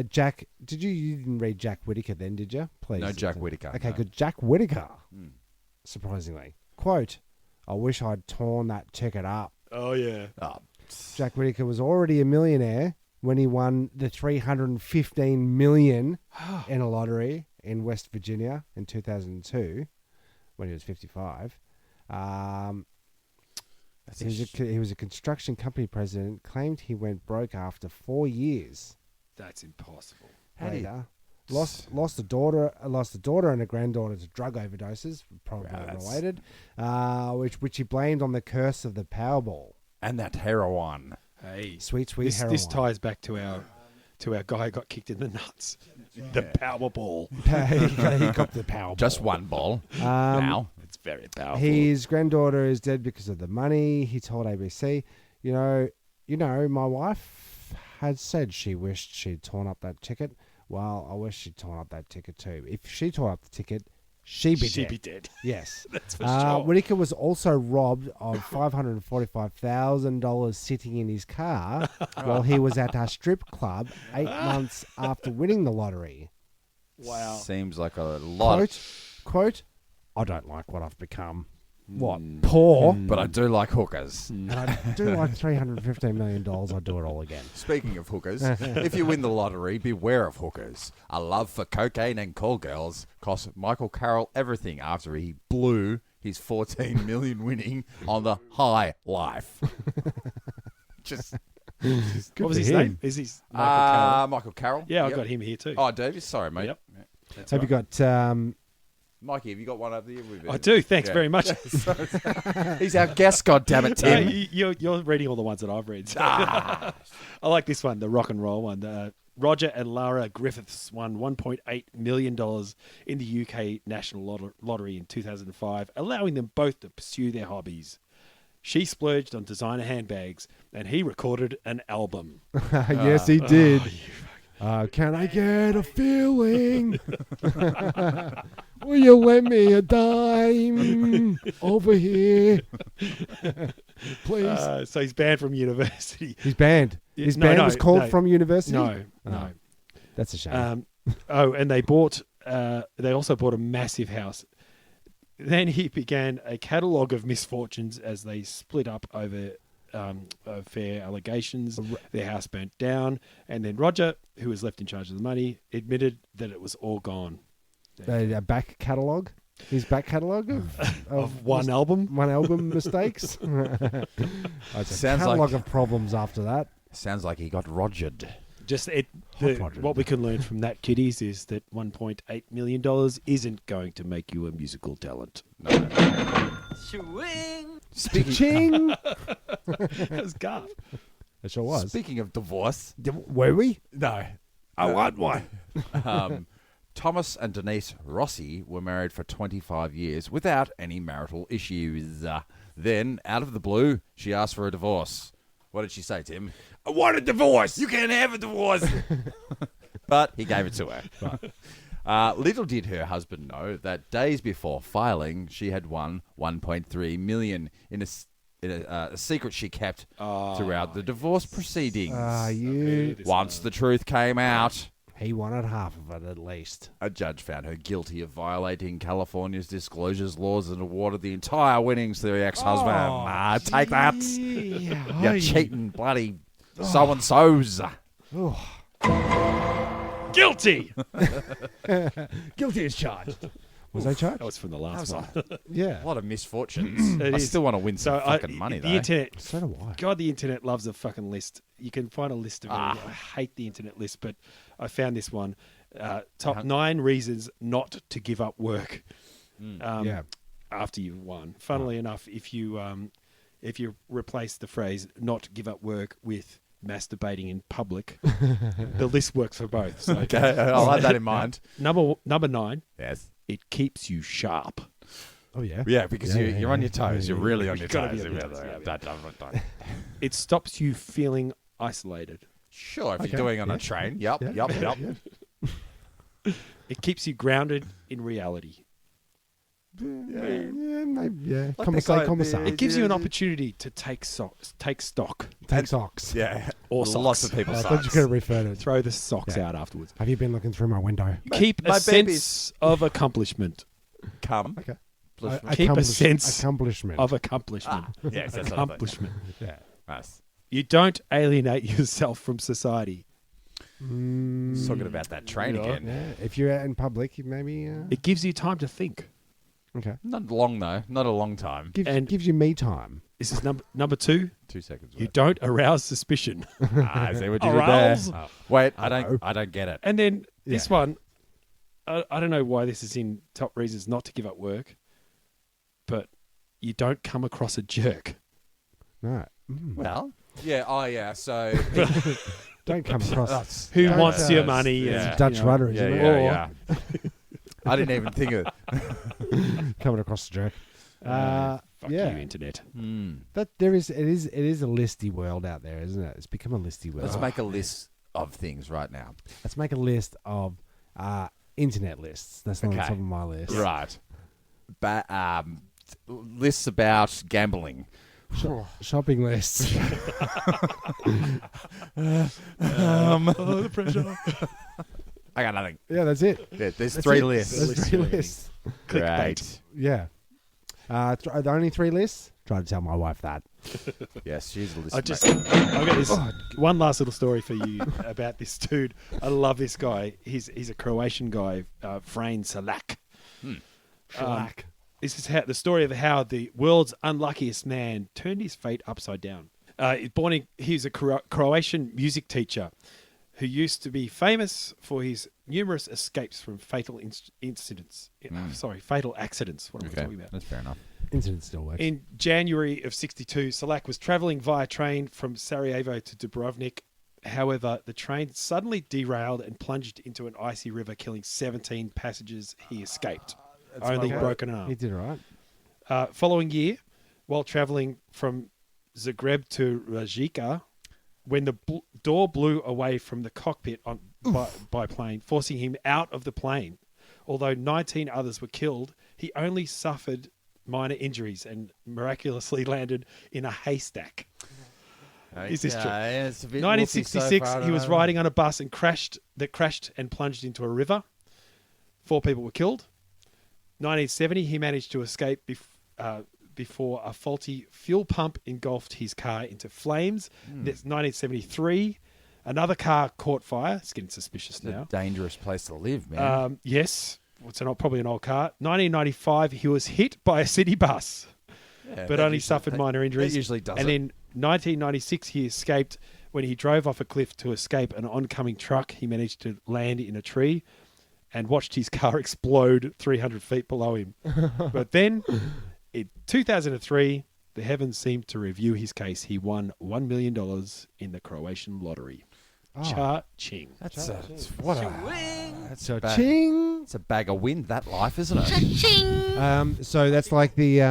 Jack, you didn't read Jack Whittaker then, did you? Please. No Jack Whittaker. Okay, no. good. Jack Whittaker. Surprisingly, quote: "I wish I'd torn that ticket up." Oh, yeah. Oh, Jack Whittaker was already a millionaire when he won the $315 million in a lottery in West Virginia in 2002, when he was 55. He was a construction company president. Claimed he went broke after 4 years. That's impossible. Later, lost a daughter and a granddaughter to drug overdoses, probably related, which he blamed on the curse of the Powerball. and that heroin. Hey, Sweet this heroin. ties back to our guy who got kicked in the nuts. The Powerball. he got the Powerball. Just one ball. Now. It's very powerful. His granddaughter is dead because of the money. He told ABC, you know, my wife had said she wished she'd torn up that ticket. Well, I wish she'd torn up that ticket too. If she tore up the ticket, she'd be dead. Yes. That's for sure. Whittaker was also robbed of $545,000 sitting in his car while he was at a strip club 8 months after winning the lottery. Wow. Seems like a lot. Quote, I don't like what I've become. What? Poor. But I do like hookers. And I do like $315 million. I'd do it all again. Speaking of hookers, if you win the lottery, beware of hookers. A love for cocaine and call girls cost Michael Carroll everything after he blew his $14 million winning on the high life. Just What was his him. name? Is he Michael Carroll? Michael Carroll. Yeah, I Yep. got him here too. Oh, Davis, sorry, mate. Yep. That's Have you got Mikey, have you got one up there? I do. Thanks very much. He's our guest, goddammit, Tim. You're reading all the ones that I've read. So. I like this one, the rock and roll one. Roger and Lara Griffiths won $1.8 million in the UK National Lottery in 2005, allowing them both to pursue their hobbies. She splurged on designer handbags, and he recorded an album. Yes, he did. Can I get a feeling? Will you lend me a dime over here? Please. So he's banned from university. He's banned. His band was called From University? No. That's a shame. And they also bought a massive house. Then he began a catalogue of misfortunes as they split up over fair allegations. Their house burnt down, and then Roger, who was left in charge of the money, admitted that it was all gone. A back catalogue? His back catalogue of one album? One album mistakes? It's a catalogue of problems after that. Sounds like he got Rogered. What we can learn from that, kiddies, is that $1.8 million isn't going to make you a musical talent. No. Ching! That was Garth. It sure was. Speaking of divorce. Were we? No. I want one. Thomas and Denise Rossi were married for 25 years without any marital issues. Then, out of the blue, she asked for a divorce. What did she say, Tim? I want a divorce. You can't have a divorce. But he gave it to her. Little did her husband know that days before filing, she had won $1.3 million in a secret she kept throughout the divorce proceedings. Once the truth came out, he wanted half of it at least. A judge found her guilty of violating California's disclosures laws and awarded the entire winnings to the ex-husband. Take that. You cheating bloody so-and-sos. Guilty! Guilty as charged. Was I charged? That was from the last one. Yeah. A lot of misfortunes. I still want to win some fucking money, though. The internet. So do I. God, the internet loves a fucking list. You can find a list of it. I hate the internet list, but I found this one. Top 9 reasons not to give up work. After you've won. Funnily enough, if you replace the phrase "not give up work" with masturbating in public, the list works for both. So, okay, I'll have that in mind. Number 9. Yes. It keeps you sharp. Oh yeah. Yeah, because you're on your toes. You're really on your gotta toes. be on your toes. It stops you feeling isolated. Sure, if you're doing on a train. Yep. It keeps you grounded in reality. Yeah. It gives you an opportunity to take stock. Take socks. Yeah. Or socks. Lots of people I thought you could refer to it. Throw the socks out afterwards. Have you been looking through my window? Keep a sense of accomplishment. Okay. Keep a sense accomplishment. of accomplishment. Yes, that's accomplishment. Yeah. Nice. You don't alienate yourself from society. Talking about that train again. Yeah. If you're out in public, maybe. It gives you time to think. Okay. Not long, though. Not a long time. Gives you me time. This is number 2. 2 seconds. You don't arouse suspicion. I see what you did there. Arouse. Wait, I don't get it. And then this one, I don't know why this is in top reasons not to give up work, but you don't come across a jerk. No. Well, yeah. Oh, yeah. So don't come across who wants your money. It's Dutch rudder, isn't it? Yeah. I didn't even think of it. Coming across the jerk. Fuck you, internet. That it is a listy world out there, isn't it? It's become a listy world. Let's make a list of things right now. Let's make a list of internet lists. That's not on top of my list. Right. Lists about gambling. Shopping lists. The pressure. I got nothing. Yeah, that's it. Yeah, there's 3 lists. There's 3 lists. Great. Yeah. The only 3 lists? Try to tell my wife that. Yes, she's a list. I've got this one last little story for you about this dude. I love this guy. He's a Croatian guy, Frane Salak. This is the story of how the world's unluckiest man turned his fate upside down. He was a Croatian music teacher who used to be famous for his numerous escapes from fatal incidents. Fatal accidents. What am I talking about? That's fair enough. Incident still works. In January of 62, Salak was travelling via train from Sarajevo to Dubrovnik. However, the train suddenly derailed and plunged into an icy river, killing 17 passengers. He escaped. Only broken arm. He did all right. Following year, while travelling from Zagreb to Rijeka, when the door blew away from the cockpit by plane, forcing him out of the plane. Although 19 others were killed, he only suffered minor injuries and miraculously landed in a haystack. Is this true? Yeah, it's a bit 1966, whoopsie so he was far, riding on a bus and crashed and plunged into a river. 4 people were killed. 1970, he managed to escape before a faulty fuel pump engulfed his car into flames. That's 1973. Another car caught fire. It's getting suspicious It's now. a dangerous place to live, man. Yes. It's probably an old car. 1995, he was hit by a city bus, Yeah, but that only usually- suffered minor injuries. That usually does And it. in 1996, he escaped when he drove off a cliff to escape an oncoming truck. He managed to land in a tree and watched his car explode 300 feet below him. But then, in 2003, the heavens seemed to review his case. He won $1 million in the Croatian lottery. Cha-ching. That's what a that's a bag, Ching. it's a bag of wind, that life, isn't it? So that's like the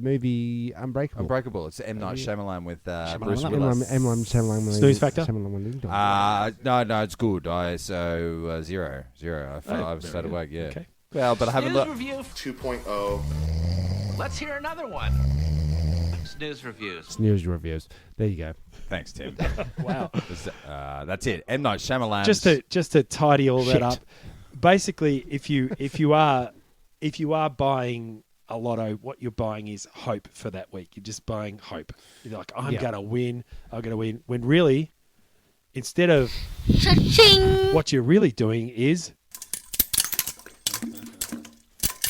movie Unbreakable. Unbreakable. It's M. Night Shyamalan with Bruce Shyamalan. Willis. Snooze Factor? No, it's good. Zero. I've stayed awake, yeah. Okay. Well, but I haven't looked. Review 2.0. Let's hear another one. Snooze reviews. Snooze reviews. There you go. Thanks, Tim. Wow. That's it. M. Night Shyamalan. Just to tidy all that up, basically, if you are buying a lotto, what you're buying is hope for that week. You're just buying hope. You're like, I'm gonna win. I'm gonna win. When really, instead of what you're really doing is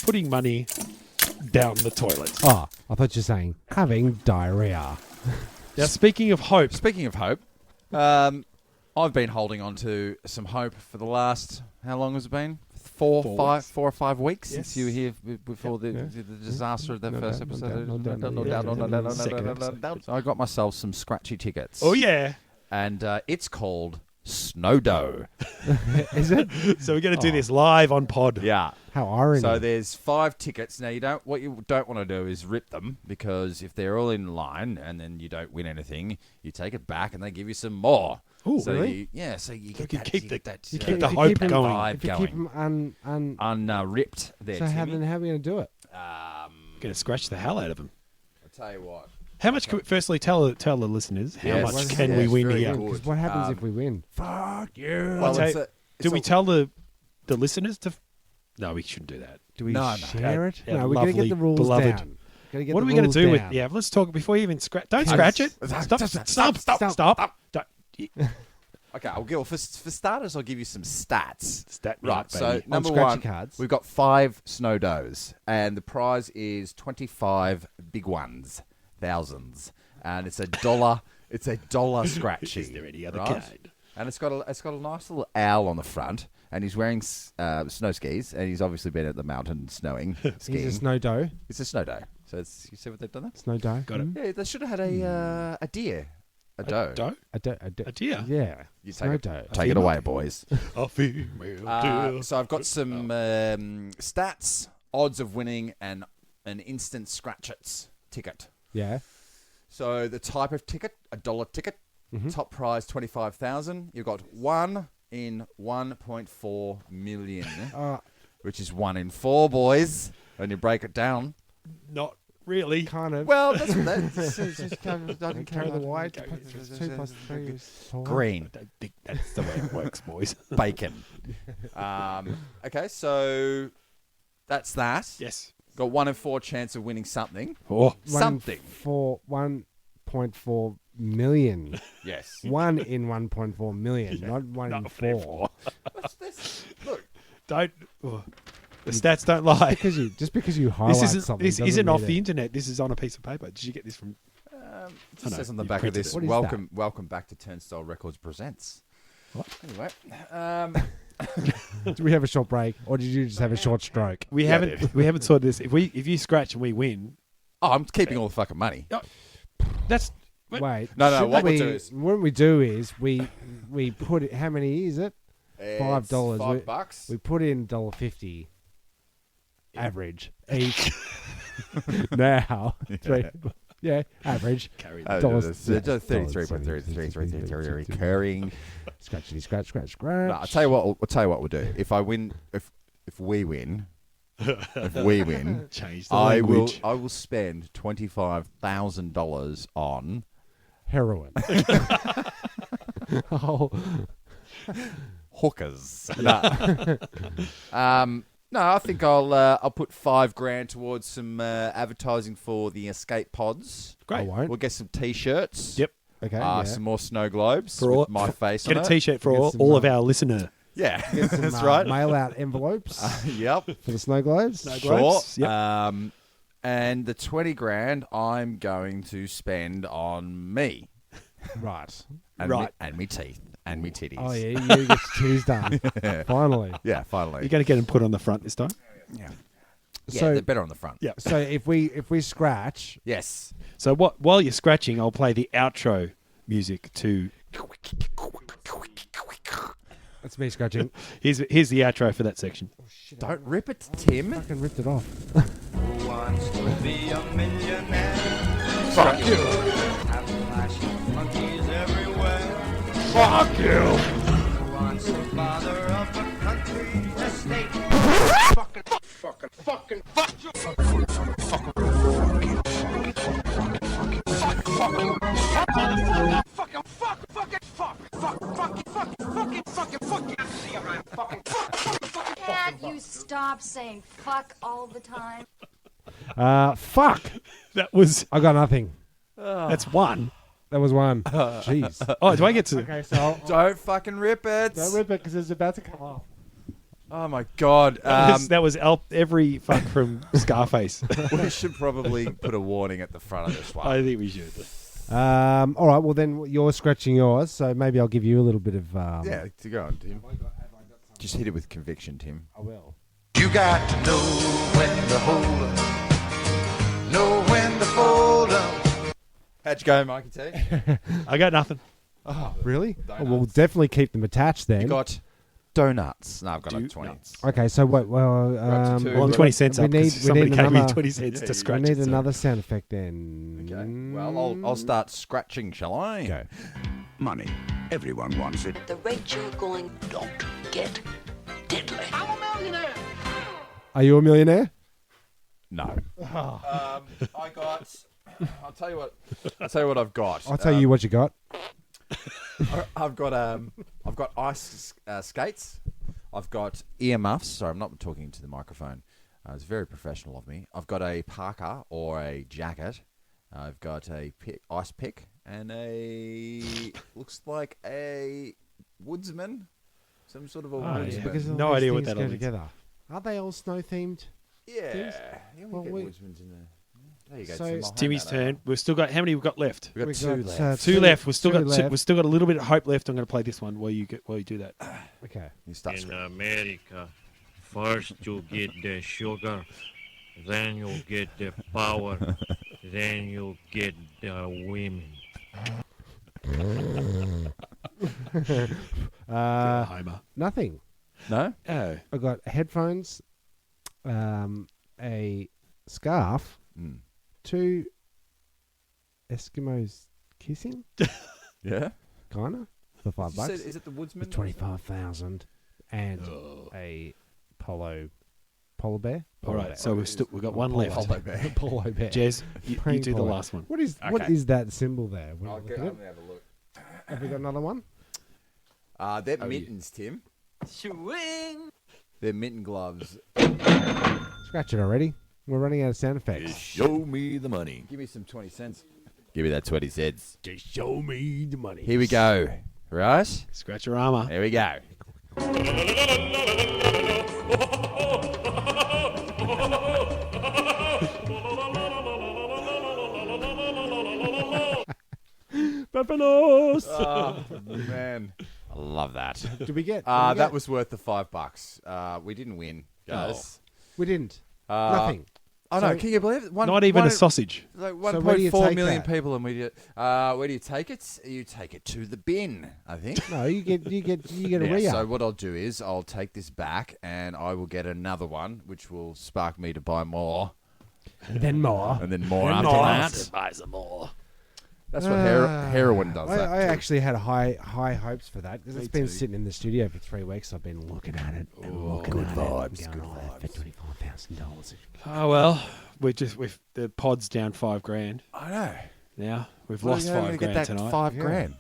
putting money down the toilet. Oh, I thought you were saying having diarrhea. Now, speaking of hope, I've been holding on to some hope for the last, how long has it been? 4 or 5 weeks since you were here before the disaster of that first episode. So I got myself some scratchy tickets. oh yeah. And it's called Snowdo. Is it? So we're going to do this live on pod. Yeah. How irony. So there's 5 tickets. Now what you don't want to do is rip them, because if they're all in line and then you don't win anything, you take it back and they give you some more. Oh, so really? So you get you that, keep you the- get that you If keep the you hope keep them- going. vibe If you going. keep them Unripped there, so how Timmy. are we going to do it? Going to scratch the hell out of them. I'll tell you what. How much? Firstly, tell the listeners how Yes. much Yes, can we win very here. good. Because what happens Um, if we win? Fuck you. Well, Well, do we tell the listeners to? No, we shouldn't do that. Do we No, no. share it? Our No, we're going to lovely, get the rules beloved. down. Gotta get What the are we going to rules do with? down. Yeah, let's talk before you even scratch. Don't Okay. scratch it. Stop. Stop. Don't- Okay, I'll give. For starters, I'll give you some stats. Stat Right. baby. So number scratchy one, cards. we've got 5 snow does, and the prize is 25 big ones, thousands, and it's $1. It's $1 scratchy. Is there any other right? kind? And it's got a nice little owl on the front, and he's wearing snow skis, and he's obviously been at the mountain snowing, skiing. He's a snow doe. It's a snow doe. So you see what they've done there? Snow doe. Got it. Yeah, they should have had a deer, a doe. Doe? A deer? Yeah. You Snow take doe. Take it away, boys. A female deer. So I've got some stats, odds of winning, and an instant scratch-its ticket. Yeah. So the type of ticket, $1 ticket, Mm-hmm. top prize 25,000. You've got 1 in 1.4 million, which is 1 in 4, boys. When you break it down. Not really. Kind of. Well, that's just Carry the white. 2 plus 3 is 4. green. I don't think that's the way it works, boys. Bacon. Okay, so that's that. Yes. Got 1 in 4 chance of winning something. Oh, Something. 1.4 million. Yes. 1 in 1.4 million, not 1 in 4. What's this? Look. don't. Oh. The stats don't lie. Just because you highlight This isn't. something. This doesn't isn't mean off it- the internet. This is on a piece of paper. Did you get this from It just know, says on the you back of printed this, it. What is welcome back to Turnstile Records Presents. What? Anyway, Do we have a short break, or did you just have a short stroke? We haven't sorted this. If you scratch and we win, I'm keeping all the fucking money. that's Wait. No, shouldn't what we'll we, do is- what we do is we put it. How many is it? $5. $5. We put in $1.50 average each. Now, average. carry Dollars. $33.33 recurring. Scratchity, scratch. No, I'll tell you what we'll do. If we win, Change the I language. will spend $25,000 on Heroin. Oh, hookers. No, I think I'll put $5,000 towards some advertising for the escape pods. I Great. won't. We'll get some t-shirts. Yep. Okay. Yeah. Some more snow globes For all- with my face Get on a it. T-shirt for Get all, some, all of our listener. Yeah, Get some, that's right. Mail out envelopes Yep. for the snow globes. Snow Sure. globes, yep. And the $20,000 I'm going to spend on me. Right. And Right. Me, and me teeth. And me titties. Oh yeah, you get your titties done. Finally. Yeah, finally. You're going to get them put on the front this time. Yeah, So- they're better on the front. Yeah. So if we scratch, Yes. So while you're scratching, I'll play the outro music to. that's me scratching. Here's the outro for that section. Don't rip it, Tim. Fucking ripped it off. Fuck you. Fuck you. Can't you stop saying fuck all the time? Fuck. That was. I got nothing. That's one. That was one. Jeez. Oh, do I get to? Okay, so Don't fucking rip it. don't rip it because it's about to come off. Oh my god. That was every fuck from Scarface. We should probably put a warning at the front of this one. I think we should. All right. Well, then you're scratching yours, so maybe I'll give you a little bit of. Yeah, to go on, Tim. Just hit it with conviction, Tim. I will. You got to know when to hold 'em, know when to fold 'em. How'd you go, Mikey T? I got nothing. Oh, really? Donuts. We'll definitely keep them attached then. You got donuts. No, I've got like 20. Donuts. Okay, so wait. Well, up to two. Well, I'm 20 cents we up 'cause need somebody gave me another- 20 cents to We scratch need it, so- another sound effect then. Okay. Well, I'll start scratching, shall I? Okay. Money. Everyone wants it. The rate you're going, Don't get diddly. Are you a millionaire? No. I got. I'll tell you what. I've got. I'll tell you what you got. I've got ice skates. I've got earmuffs. Sorry, I'm not talking to the microphone. It's very professional of me. I've got a parka or a jacket. I've got a ice pick and a looks like a woodsman, some sort of a Oh, woodsman. yeah. Because all No these idea what things that go all means. together. Are they all snow themed? Yeah, things? yeah, we Well, get we- woodsman's in there. There you go. So- Tim, It's I'll hand Timmy's that over. turn. We've still got how many we've got left? We've got two left. Two left. We've still two got left. we've still got a little bit of hope left. I'm going to play this one while you do that. Okay. You start In scratching. America, first you get the sugar, then you get the power, then you get the women. Homer. Nothing. No? Oh, I got headphones, a scarf, Mm. 2 Eskimos kissing, Yeah. kinda, for $5 bucks. Is it the woodsman? For 25,000, and a polar bear. all right. So we've got one left. Polo bear. Polo bear. Jez, you Plain do the polo. last one. What is Okay. that symbol there? When I'll you get, look I'm at gonna have a look. it? Have we got another one? They're Oh, mittens, Tim. They're mitten gloves. Scratch it already. We're running out of sound effects. Show me the money. Give me some 20 cents. Give me that 20 cents. Just show me the money. Here we go. Right? Scratch your armor. Here we go. Pfeffernuss. Oh, man. I love that. Did we get? That was worth the $5. We didn't win, guys. We didn't. Nothing. Oh, no. Can you believe it? Not even a sausage. Like So where do you 1.4 take million that? people, and we did. Where do you take it? You take it to the bin, I think. No, you get a Yeah, re-up. so what I'll do is I'll take this back, and I will get another one, which will spark me to buy more, Then more. and then more And after more. that. Buy some more. That's what heroin does. that I too. actually had high hopes for that because Me it's been too. sitting in the studio for 3 weeks. I've been looking at it. And looking good at vibes, It, good going, vibes. For $25,000. Oh well, the pod's down $5,000 I know. now. We've Well, lost you're gonna $5,000 get that tonight. $5,000.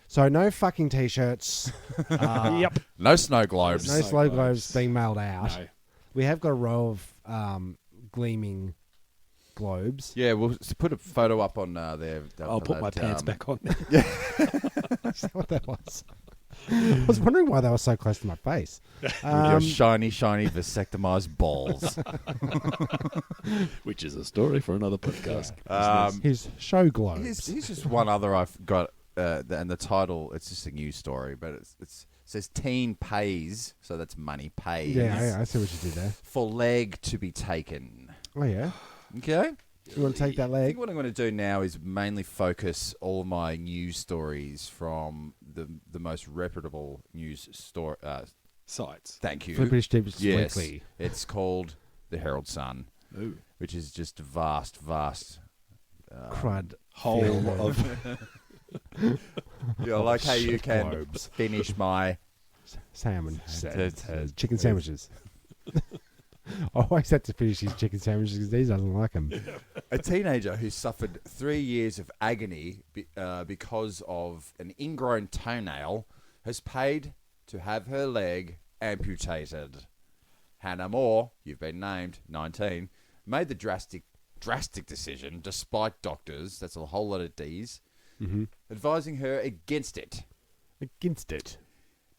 So no fucking t-shirts. Yep. No snow globes. No slow globes being mailed out. No. We have got a row of gleaming globes. Yeah, we'll put a photo up on there. I'll put my pants back on. Is that what that was? I was wondering why they were so close to my face. With your shiny vasectomized balls. Which is a story for another podcast. His show globes. Here's just one other I've got, and the title, it's just a news story, but it says teen pays, so that's money pays. Yeah, I see what you did there. For leg to be taken. Oh, yeah. Okay? You want to take that I leg? think what I'm going to do now is mainly focus all my news stories from the most reputable news store Sites. Thank you. Flippity Stupid Yes, Weekly. it's called the Herald Sun, which is just a vast Crud. Hole of Yeah, I like how you can globes. finish my Salmon. Sentence. Chicken sandwiches. I always had to finish his chicken sandwiches because he doesn't like them. A teenager who suffered 3 years of agony because of an ingrown toenail has paid to have her leg amputated. Hannah Moore, you've been named, 19, made the drastic decision despite doctors, that's a whole lot of D's, advising her against it. Against it.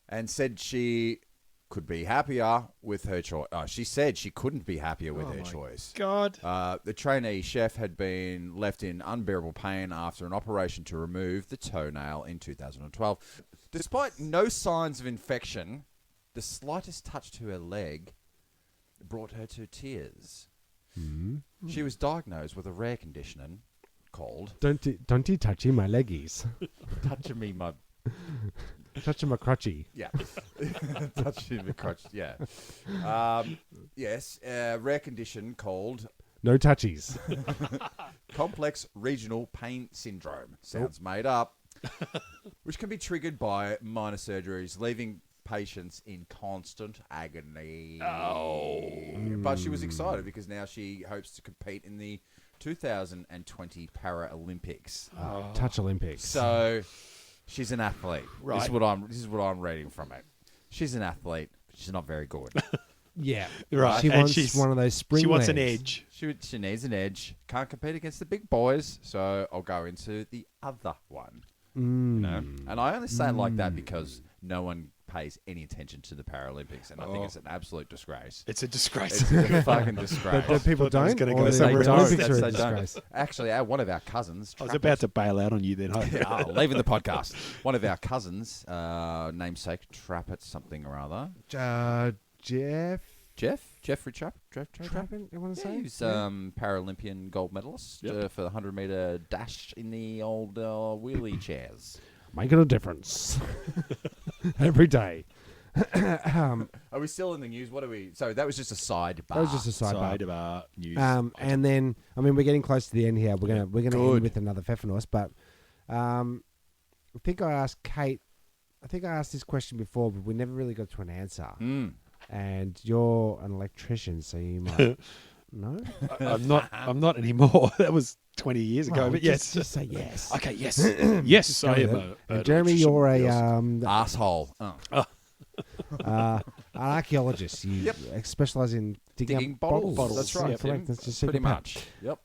And said she could be happier with her choice. She said she couldn't be happier with her choice. God. The trainee chef had been left in unbearable pain after an operation to remove the toenail in 2012. Despite no signs of infection, the slightest touch to her leg brought her to tears. She was diagnosed with a rare condition called... Don't you touchy my leggies. Touching me, my... Touching my crotchy. Yeah. Touching the crotch, yeah. Yes, a rare condition called... No touchies. Complex regional pain syndrome. Sounds made up. Which can be triggered by minor surgeries, leaving patients in constant agony. But she was excited because now she hopes to compete in the 2020 Paralympics. Touch Olympics. So she's an athlete. Right. This is what I'm reading from it. She's an athlete, but she's not very good. Yeah. Right. She And wants she's- one of those spring She wants an legs. edge. She needs an edge. Can't compete against the big boys, so I'll go into the other one. You know? And I only say it like that because no one pays any attention to the Paralympics, and I think it's an absolute disgrace. It's a disgrace. It's a fucking disgrace. But people thought that was don't. gonna or go the somewhere else. Olympics are a They don't. disgrace. Actually, one of our cousins... I was about to bail out on you then. Yeah, leaving the podcast. One of our cousins, namesake Trappett something or other. Jeffrey Trappin, you want to say? He's Paralympian gold medalist for the 100-meter dash in the old wheelie chairs. Making a difference. Every day. Are we still in the news? What are we? So that was just a sidebar. That was just a sidebar. Sidebar news. And then, I mean, we're getting close to the end here. We're gonna Good. end with another Pfeffernuss, but I think I asked Kate. I think I asked this question before, but we never really got to an answer. And you're an electrician, so you might no. I'm not anymore. That was 20 years ago. Well, but just yes. say yes. Okay. Yes. Yes. I am. And Jeremy, you're a asshole. an archaeologist. You specialize in digging up bottles. That's right. Yeah, correct. That's just Pretty super power. much. Yep.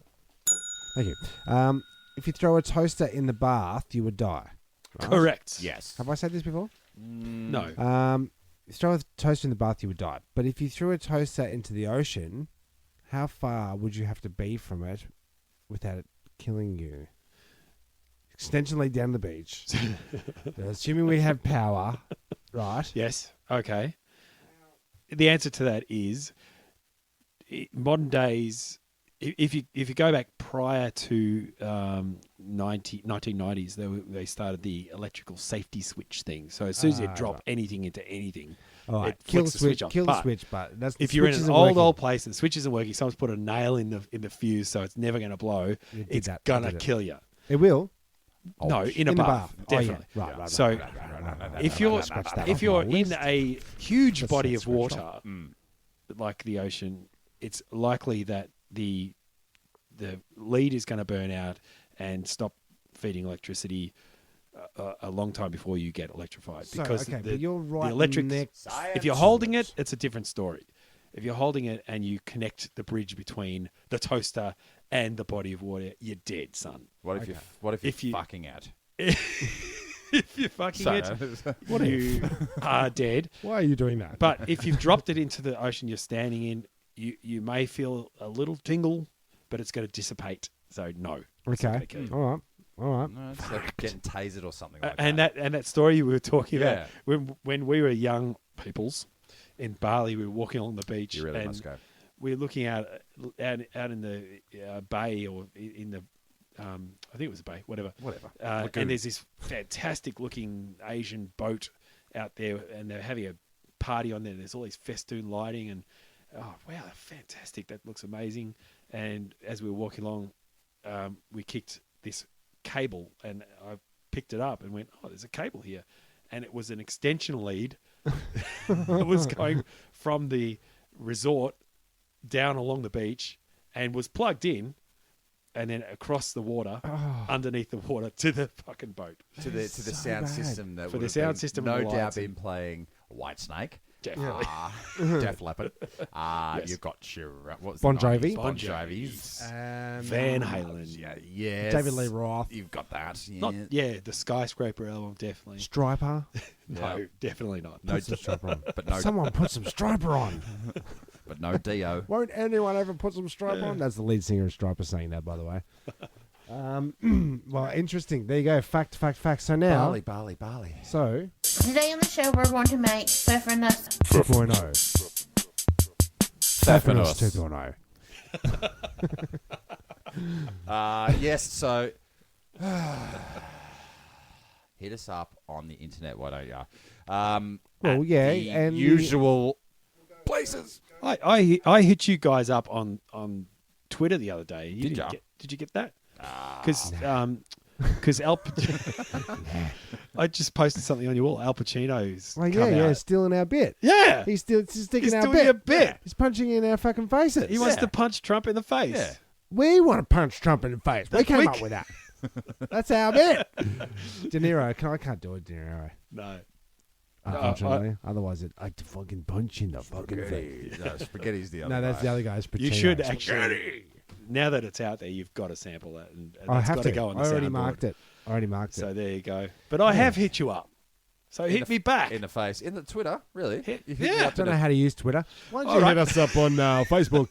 Thank you. If you throw a toaster in the bath, you would die. Right? Correct. Yes. Have I said this before? No. If you throw a toaster in the bath, you would die. But if you threw a toaster into the ocean, how far would you have to be from it without it killing you? extension lead down the beach. Assuming we have power, right? Yes. Okay. The answer to that is modern days. If you go back prior to 1990s, they started the electrical safety switch thing. So as soon as you drop anything into anything, All right, it flicks the switch on. kill But the switch. But that's if you're in an old place and the switch isn't working, someone's put a nail in the fuse, so it's never going to blow. It's gonna kill you. It will. No, in a bath, definitely. Oh, yeah. Right. So if you're in a huge body of water, like the ocean, it's likely that the lead is going to burn out and stop feeding electricity a long time before you get electrified. Because but you're right. the electric, if you're holding it, it's a different story. If you're holding it and you connect the bridge between the toaster and the body of water, you're dead, son. What if you're fucking out? If you're fucking it, you are dead. Why are you doing that? But if you've dropped it into the ocean you're standing in, you may feel a little tingle, but it's going to dissipate. So no. It's not gonna kill you. All right. No, it's like getting tasered or something like and that. that story you were talking about, when we were young peoples in Bali, we were walking along the beach. You really and must go. we were looking out in the bay or in the I think it was a bay, whatever. And there's this fantastic looking Asian boat out there, and they're having a party on there. There's all these festoon lighting, and oh wow, fantastic! That looks amazing. And as we were walking along, we kicked this cable, and I picked it up and went, "Oh, there's a cable here," and it was an extension lead. It was going from the resort down along the beach and was plugged in, and then across the water, underneath the water to the fucking boat, to the sound system that for would the have sound been, system. no and the doubt lights been playing Whitesnake. Definitely. Def Leppard. Yes. You've got your what's Bon the 90s? Jovi. Bon Jovi's. Van Halen. Yes. David Lee Roth. You've got that. Yeah. The Skyscraper album, definitely. Striper. No, definitely not. No Striper on. But no. Someone put some Striper on. But no Dio. Won't anyone ever put some Striper on? That's the lead singer of Striper saying that, by the way. Well, interesting. There you go. Fact. So now. Bali. So. Today on the show, we're going to make Surfer Nuts 2.0. Stefanos 2.0. Yes, so hit us up on the internet, why don't you? Well, yeah, the and usual places. I hit you guys up on Twitter the other day. Did you get that? Because I just posted something on your wall. Al Pacino's stealing our bit. Yeah, he's sticking He's our doing bit. a bit. He's punching in our fucking faces. He wants to punch Trump in the face. Yeah. We want to punch Trump in the face. We came up with that. That's our bit. De Niro, I can't do it, De Niro. No. Unfortunately, otherwise I'd fucking punch in the fucking face. No, Spaghetti's the other No, that's guy. the other guy's Pacino. You should actually. Now that it's out there, you've got to sample that, and I that's have got to go on the I already soundboard. marked it. So there you go. But I have hit you up. So hit me back. In the face. In the Twitter, really? I don't know how to use Twitter. Why don't you All hit right. us up on Facebook,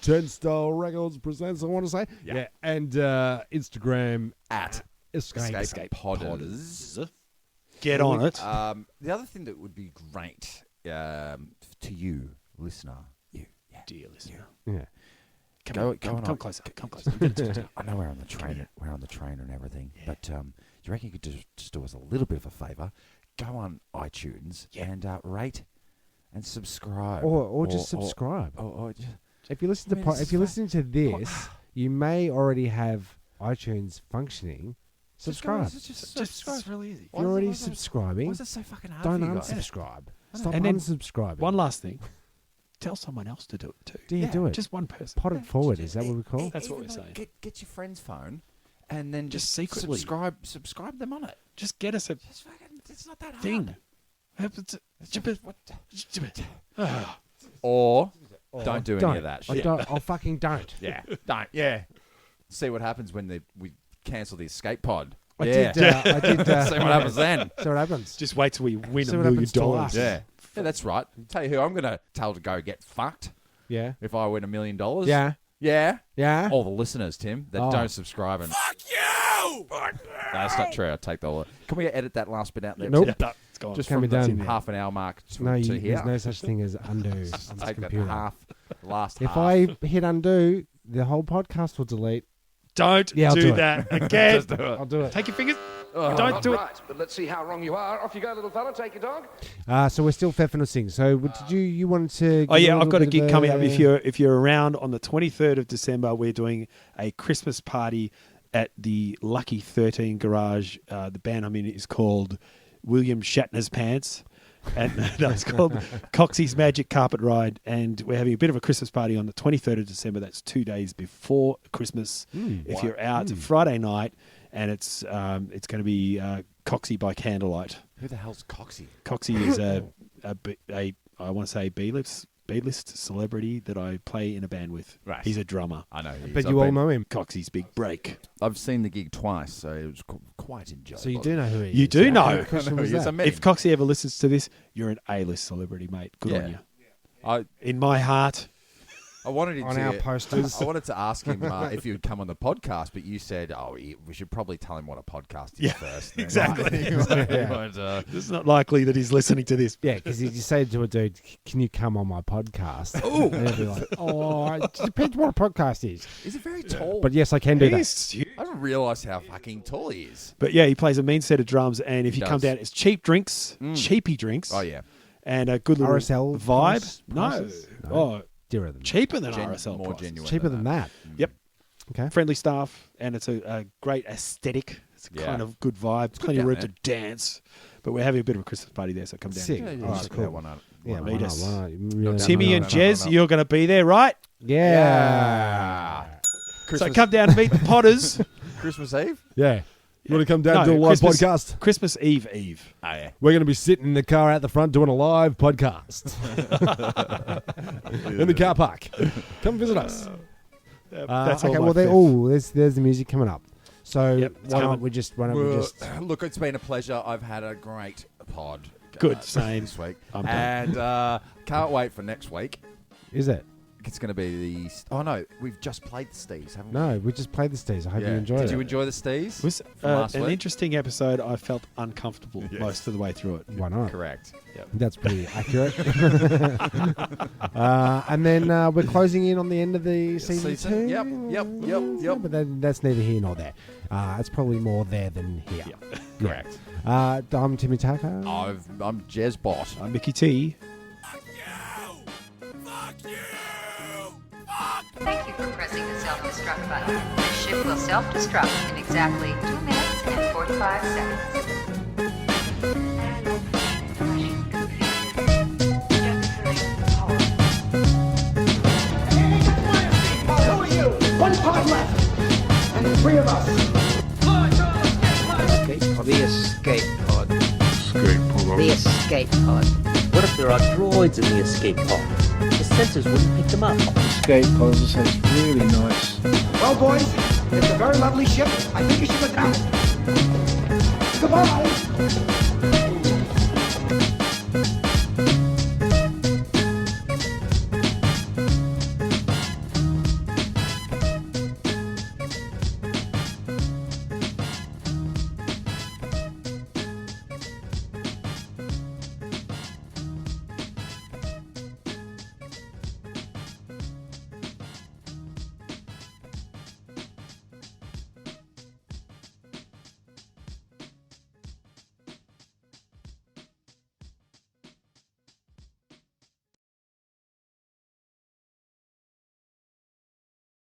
Turnstile Records Presents, I want to say. Yeah. And Instagram at Escape Podders. Get on it. The other thing that would be great to you, listener, dear listener. Yeah. Come closer. Come closer. I know we're on the train. We're on the train and everything, but do you reckon you could just do us a little bit of a favour? Go on iTunes and rate and subscribe, Or just subscribe. Or just, if you listen to if you're listening to this, you may already have iTunes functioning. Subscribe. Just It's really easy. If you're already subscribing, why is it so fucking hard don't for you guys? unsubscribe. Stop And then unsubscribing. One last thing. Tell someone else to do it too. Do it. Just one person. Pot it forward. Is that what we call? That's what we're Even saying. Get your friend's phone, and then Just just secretly. subscribe them on it. Just get us a Just fucking, it's not that hard. thing. Or don't do any of that shit. I fucking don't. Yeah, don't. Yeah. See what happens when we cancel the escape pod. I Yeah. did. See what happens then. So what happens? Just wait till we win See $1 what million. happens to us. Yeah. Yeah, that's right. Tell you who I'm going to tell to go get fucked Yeah. if I win $1 million. Yeah. Yeah. Yeah. All the listeners, Tim, that Oh. don't subscribe and. Fuck you! That's not true. I'll take the all. Can we edit that last bit out there? Nope. Tim? It's gone. Just Can from be the done. half an hour mark to, No, to here. there's no such thing as undo on this Take that computer. last If half. I hit undo, the whole podcast will delete. Don't Yeah, I'll do do it. that again. Just do it. I'll do it. Take your fingers. Oh. Don't do it. Right, but let's see how wrong you are. Off you go, little fella. Take your dog. So we're still Feffinusing. So did you wanted to? Oh give yeah, a I've got a little bit gig of coming up. If you're around on the 23rd of December, we're doing a Christmas party at the Lucky 13 Garage. The band I'm in is called William Shatner's Pants, and no, it's called Coxie's Magic Carpet Ride. And we're having a bit of a Christmas party on the 23rd of December. That's 2 days before Christmas. If you're out, it's a Friday night, and it's going to be Coxie by candlelight. Who the hell's Coxie? Coxie is a I want to say B-list celebrity that I play in a band with. Right. He's a drummer. I know. Who he But is. you I've all been- know him. Coxie's Big Break. I've seen the gig twice, so it was quite enjoyable. So you do know who he is. You do know. What question I know was who he is. that? I met If him. Coxie ever listens to this, you're an A-list celebrity, mate. Good on you. In my heart. I wanted him On to, our posters. I wanted to ask him if he would come on the podcast, but you said, we should probably tell him what a podcast is first. exactly. Yeah. It's not likely that he's listening to this. Yeah, because you say to a dude, "Can you come on my podcast?" And he'll be like, "Oh, it depends what a podcast is." Is it very tall? But yes, I can do that. He's huge. I didn't realise how fucking tall he is. But yeah, he plays a mean set of drums, and if He you come does. down, it's cheap drinks, cheapy drinks. Oh, yeah. And a good little RSL vibe. prices? No. No. Oh, Dearer than cheaper than Gen- RSL more prices. genuine. cheaper than that. Yep. Okay. Friendly staff, and it's a great aesthetic. It's a Yeah. kind of good vibe. Plenty of down room there. to dance. But we're having a bit of a Christmas party there, so come down. Sick. Yeah, All right, check cool. that one out. Yeah, Meet why not? us. Why not? You really don't Timmy know. and Jez, you're going to be there, right? Yeah. So come down and meet the Potters. Christmas Eve? Yeah. You want to come down No, and do a live Christmas- podcast? Christmas Eve. Oh, yeah. We're going to be sitting in the car out the front doing a live podcast in the car park. Come visit us. That's okay. all Well, there's the music coming up. So Yep, it's why don't coming. we just Look, it's been a pleasure. I've had a great pod. Good, same. This week. I'm done. And can't wait for next week. Is it? It's going to be the... Oh, no. We've just played the Steves, haven't we? No, we just played the Steves. I hope you Yeah. enjoyed it. Did you enjoy the Steves? It was from last an week? interesting episode. I felt uncomfortable most of the way through it. Why not? Correct. Yep. That's pretty accurate. And then we're closing in on the end of the season 2. Yep. But that's neither here nor there. It's probably more there than here. Correct. I'm Timmy Tucker. I'm Jez Bot. I'm Mickey T. Thank you for pressing the self-destruct button. The ship will self-destruct in exactly 2 minutes and 45 seconds. One pod left, and 3 of us. The escape pod. The escape pod. What if there are droids in the escape pod? The sensors wouldn't pick them up. Escape pod sounds really nice. Well, boys, it's a very lovely ship. I think you should go down. Goodbye.